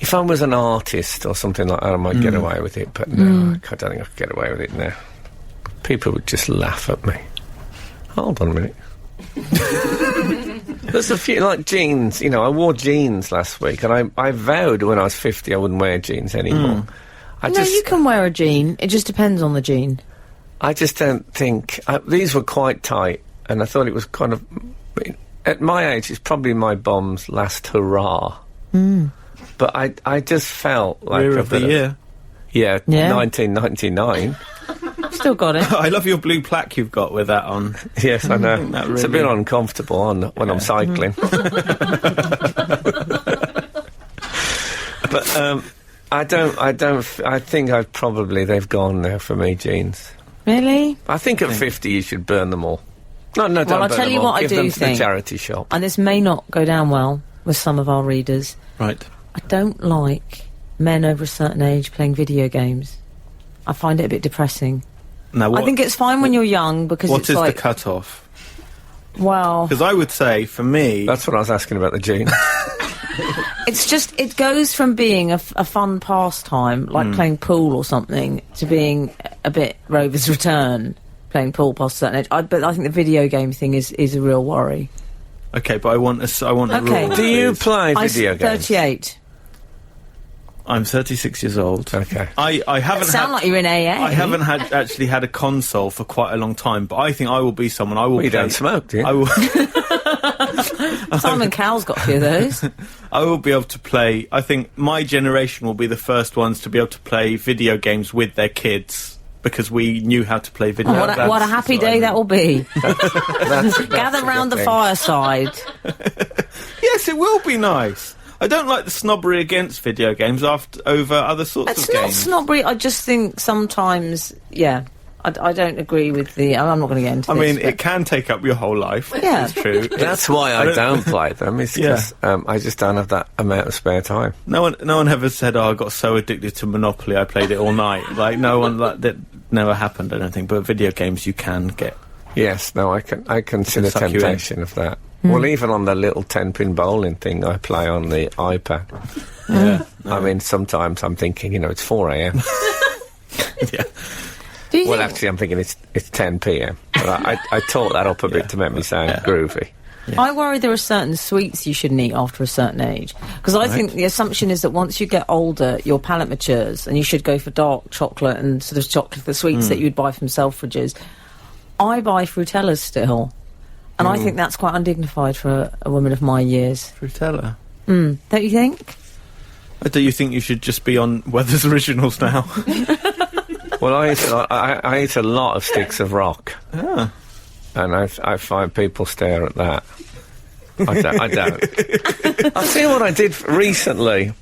If I was an artist or something like that, I might get away with it, but no, I don't think I could get away with it now. People would just laugh at me. Hold on a minute. There's a few, like jeans, I wore jeans last week, and I vowed when I was 50 I wouldn't wear jeans anymore. You can wear a jean. It just depends on the jean. I just don't think... these were quite tight, and I thought it was kind of... At my age, it's probably my bom's last hurrah. But I just felt like... Year of the year. Yeah, 1999. Still got it. I love your blue plaque you've got with that on. Yes, I know. It's a bit uncomfortable when I'm cycling. But I think they've gone now for me, jeans. Really? I think at 50 you should burn them all. No, don't burn them all. Well, I'll tell you what I do think. think. The charity shop. And this may not go down well with some of our readers. Right. I don't like men over a certain age playing video games. I find it a bit depressing. Now, I think it's fine when you're young, because what it's is like... the cut-off? Well... Because I would say, for me... That's what I was asking about the jeans. It's just, it goes from being a fun pastime, like playing pool or something, to being a bit Rover's Return, playing pool past a certain age. But I think the video game thing is a real worry. Okay, but I want a rule. Do you play video games? 38. I'm 36 years old. Okay. I haven't like you're in AA. I haven't actually had a console for quite a long time, but I think I will be someone. I will. You don't smoke, do you? I will. Simon Cowell's got a few of those. I will be able to play. I think my generation will be the first ones to be able to play video games with their kids, because we knew how to play video games. What a happy day that will be. Gather round the fireside. Yes, it will be nice. I don't like the snobbery against video games over other sorts of games. It's not snobbery, I just think sometimes, I don't agree with the... I'm not going to get into this. I mean, it can take up your whole life. Yeah. It's true. That's why I don't play them, is because I just don't have that amount of spare time. No one ever said, I got so addicted to Monopoly I played it all night. Like, no one... that never happened, I don't think. But video games you can get... Yes, no, I can see the temptation of that. Well, even on the little 10-pin bowling thing I play on the iPad. Yeah. I mean, sometimes I'm thinking, it's 4 a.m. Yeah. Well, actually, I'm thinking it's 10 p.m. But I taught that up a bit to make me sound groovy. Yeah. I worry there are certain sweets you shouldn't eat after a certain age. Because I think the assumption is that once you get older, your palate matures, and you should go for dark chocolate and sort of chocolate, the sweets that you would buy from Selfridges. I buy Frutellas still. And I think that's quite undignified for a woman of my years. Frutella? Don't you think? Do you think you should just be on Weathers Originals now? Well, I eat a lot of sticks of rock. Ah. And I find people stare at that. I don't. I'll tell you what I did recently.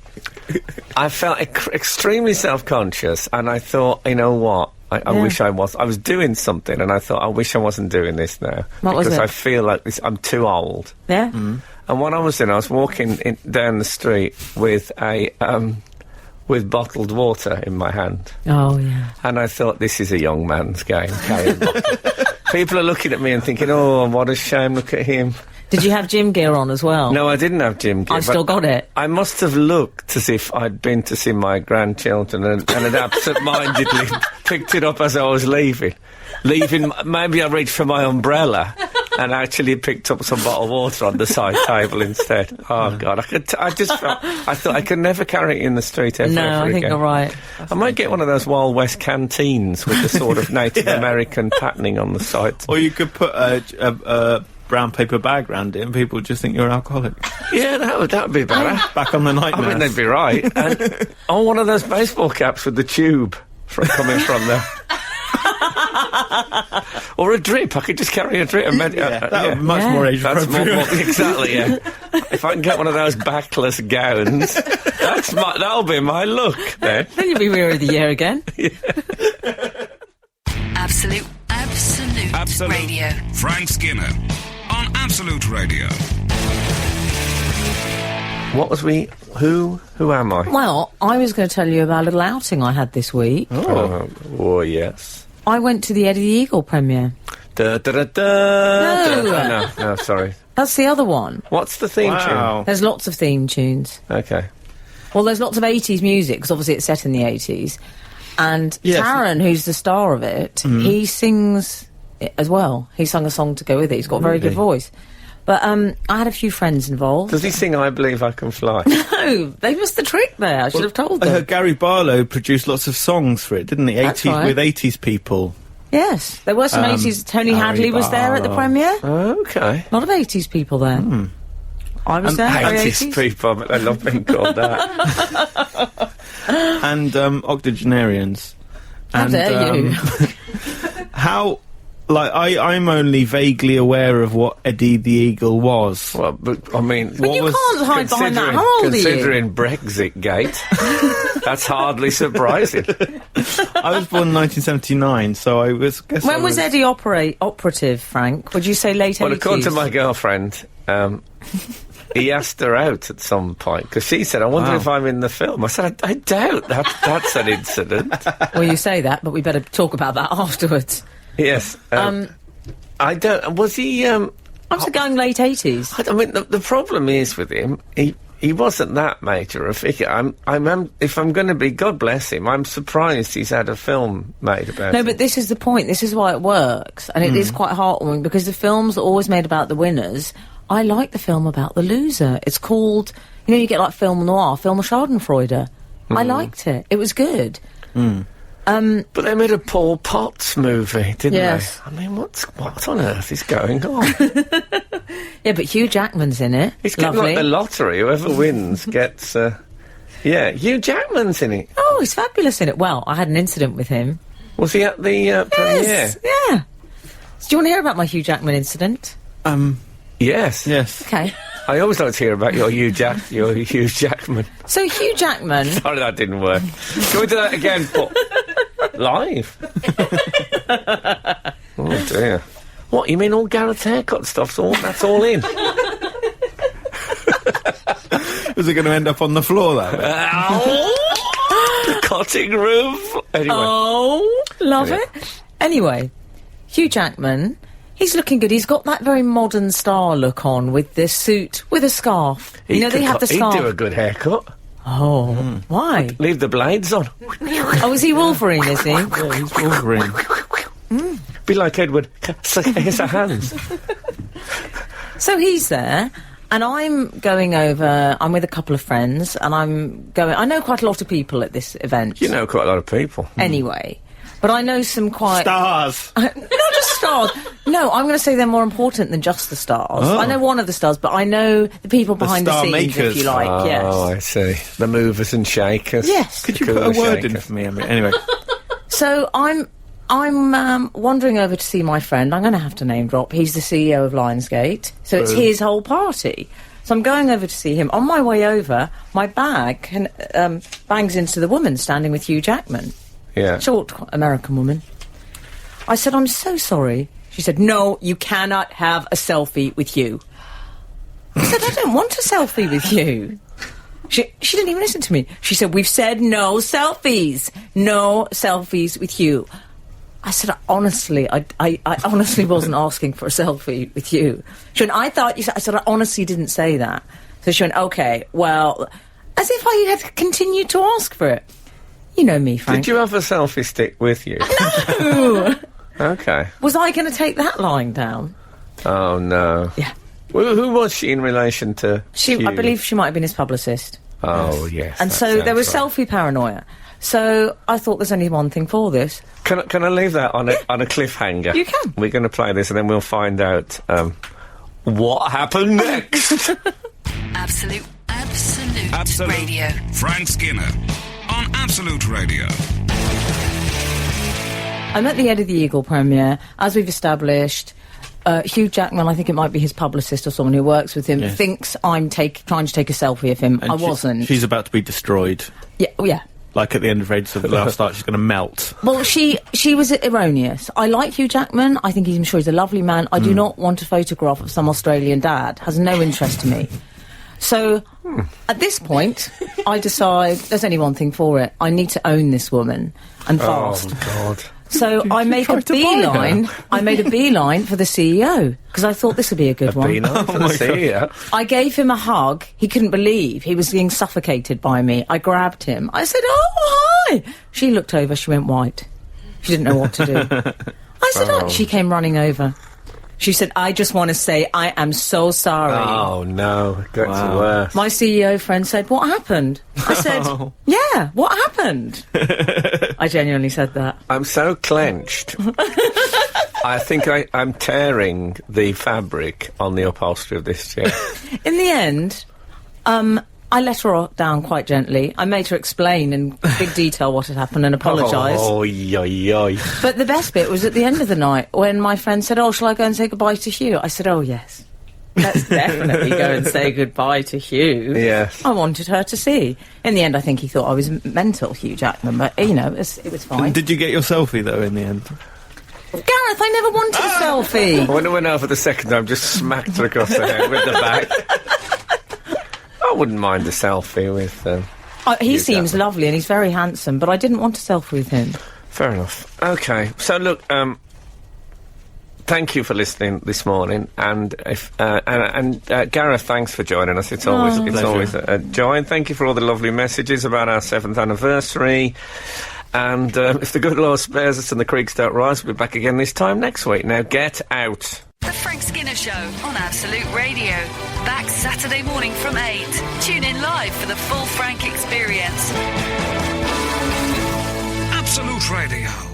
I felt extremely self-conscious, and I thought, you know what? I wish I was. I was doing something, and I thought, I wish I wasn't doing this now. What was it? Because I feel like I'm too old. Yeah? And what I was doing, I was walking down the street with with bottled water in my hand. Oh, yeah. And I thought, this is a young man's game, carrying bottles. People are looking at me and thinking, oh, what a shame, look at him. Did you have gym gear on as well? No, I didn't have gym gear. I've still got it. I must have looked as if I'd been to see my grandchildren and had absent-mindedly picked it up as I was leaving. Maybe I reached for my umbrella and actually picked up some bottled water on the side table instead. Oh, God. I thought I could never carry it in the street ever No, I think again. you're right. I might get one of those Wild West canteens with the sort of Native American patterning on the side. Or you could put a brown paper bag round it and people would just think you're an alcoholic. Yeah, that would be better. Back on the night I mean, they'd be right. And one of those baseball caps with the tube coming from there. Or a drip. I could just carry a drip. That would be much more age That's appropriate. more exactly, yeah. If I can get one of those backless gowns, that'll be my look then. Then you'll be Weary of the Year again. Absolute Radio. Frank Skinner on Absolute Radio. What was who am I? Well, I was going to tell you about a little outing I had this week. Oh, yes. I went to the Eddie the Eagle premiere. Da, da, da, da, No. No, sorry. That's the other one. What's the theme tune? There's lots of theme tunes. Okay. Well, there's lots of 80s music, because obviously it's set in the 80s. And Yes. Taron, who's the star of it, he sings it as well. He sung a song to go with it. He's got a very good voice. But I had a few friends involved. Does he sing I Believe I Can Fly? No, they missed the trick there. I should have told them. Gary Barlow produced lots of songs for it, didn't he? That's right. With 80s people. Yes, there were some 80s. Tony Harry Hadley was there at the Barlow. premiere. Okay. A lot of 80s people there. I was there. very 80s people, but I love being called that. And octogenarians. How dare you? I'm only vaguely aware of what Eddie the Eagle was. Well, but I mean, But you can't hide behind that. How old are you? considering Brexit Gate, that's hardly surprising. I was born in 1979, so I was. When was Eddie operative, Frank? Would you say late 80s? Well, according to my girlfriend, he asked her out at some point because she said, "I wonder if I'm in the film." I said, "I doubt that's an incident." Well, you say that, but we better talk about that afterwards. Yes. I don't. Was he? I was going late 80s. I mean, the problem is with him, he wasn't that major a figure. If I'm going to be, God bless him, I'm surprised he's had a film made about No, him. but this is the point. This is why it works. And it is quite heartwarming because the films are always made about the winners. I like the film about the loser. It's called, you get like film noir, film Schadenfreude. I liked it. It was good. But they made a Paul Potts movie, didn't Yes. they? I mean, what on earth is going on? Yeah, but Hugh Jackman's in it. It's getting Lovely. like the lottery. Whoever wins gets... yeah, Hugh Jackman's in it. Oh, he's fabulous in it. Well, I had an incident with him. Was he at the premiere? Yes, yeah. Do you want to hear about my Hugh Jackman incident? Yes. Yes. Okay. I always like to hear about your Hugh Jackman. So Hugh Jackman... Sorry, that didn't work. Can we do that again, Paul? Live? Oh, dear. What, you mean all Gareth's haircut stuff's that's all in? Was it going to end up on the floor, that? The cutting room. Anyway. Oh, love Anyway. it. Anyway, Hugh Jackman, he's looking good. He's got that very modern star look on with this suit, with a scarf. They have the scarf. He'd do a good haircut. Oh, why? Leave the blades on. Oh, is he Wolverine, is he? Yeah, he's Wolverine. Be like Edward. Here's our hands. So he's there, and I'm going over, I'm with a couple of friends, and I know quite a lot of people at this event. You know quite a lot of people. Anyway. But I know some quite... Stars! Not just stars. No, I'm going to say they're more important than just the stars. Oh. I know one of the stars, but I know the people behind the star scenes, makers. if you like, yes. Oh, I see. The movers and shakers. Yes. Could you put a word in for me? Anyway. So I'm wandering over to see my friend. I'm going to have to name drop. He's the CEO of Lionsgate, so it's his whole party. So I'm going over to see him. On my way over, my bag bangs into the woman standing with Hugh Jackman. Yeah. Short American woman. I said, I'm so sorry. She said, no, you cannot have a selfie with you. I said, I don't want a selfie with you. She didn't even listen to me. She said, we've said no selfies. No selfies with you. I said, honestly, I honestly wasn't asking for a selfie with you. She went, I thought you said... I said, I honestly didn't say that. So she went, OK, well... As if I had continued to ask for it. You know me, Frank. Did you have a selfie stick with you? No! OK. Was I going to take that lying down? Oh, no. Yeah. Well, who was she in relation to Hugh? I believe she might have been his publicist. Oh, yes. And so there was selfie paranoia. So I thought there's only one thing for this. Can I leave that on a cliffhanger? You can. We're going to play this and then we'll find out what happened next. Absolute Radio. Frank Skinner on Absolute Radio. I'm at the Eddie the Eagle premiere. As we've established, Hugh Jackman, I think it might be his publicist or someone who works with him, thinks I'm trying to take a selfie of him. And I wasn't. She's about to be destroyed. Yeah. Like at the end of Raiders of the Lost Ark, she's going to melt. Well, she was erroneous. I like Hugh Jackman. I'm sure he's a lovely man. I do not want a photograph of some Australian dad. Has no interest to me. So, at this point, I decide there's only one thing for it. I need to own this woman, and fast. Oh, God. So I make a beeline. I made a beeline for the CEO because I thought this would be a good one. Beeline for the CEO. I gave him a hug. He couldn't believe he was being suffocated by me. I grabbed him. I said, "Oh, hi." She looked over. She went white. She didn't know what to do. I said, "Oh." She came running over. She said, I just want to say I am so sorry. Oh, no. It got to worse. My CEO friend said, what happened? I said, yeah, what happened? I genuinely said that. I'm so clenched. I think I'm tearing the fabric on the upholstery of this chair. In the end, I let her down quite gently. I made her explain in big detail what had happened and apologise. Oh, yoy. But the best bit was at the end of the night when my friend said, shall I go and say goodbye to Hugh? I said, yes. Let's definitely go and say goodbye to Hugh. Yes. I wanted her to see. In the end, I think he thought I was mental, Hugh Jackman, but, it was fine. Did you get your selfie, though, in the end? Gareth, I never wanted a selfie. When I went over the second time, just smacked her across the head with the bag. I wouldn't mind a selfie with he seems lovely and he's very handsome, but I didn't want a selfie with him. Fair enough. OK, so look, thank you for listening this morning, and Gareth, thanks for joining us. It's always a joy, and thank you for all the lovely messages about our 7th anniversary. And if the good Lord spares us and the creeks don't rise, we'll be back again this time next week. Now get out. The Frank Skinner Show on Absolute Radio. Back Saturday morning from 8. Tune in live for the full Frank experience. Absolute Radio.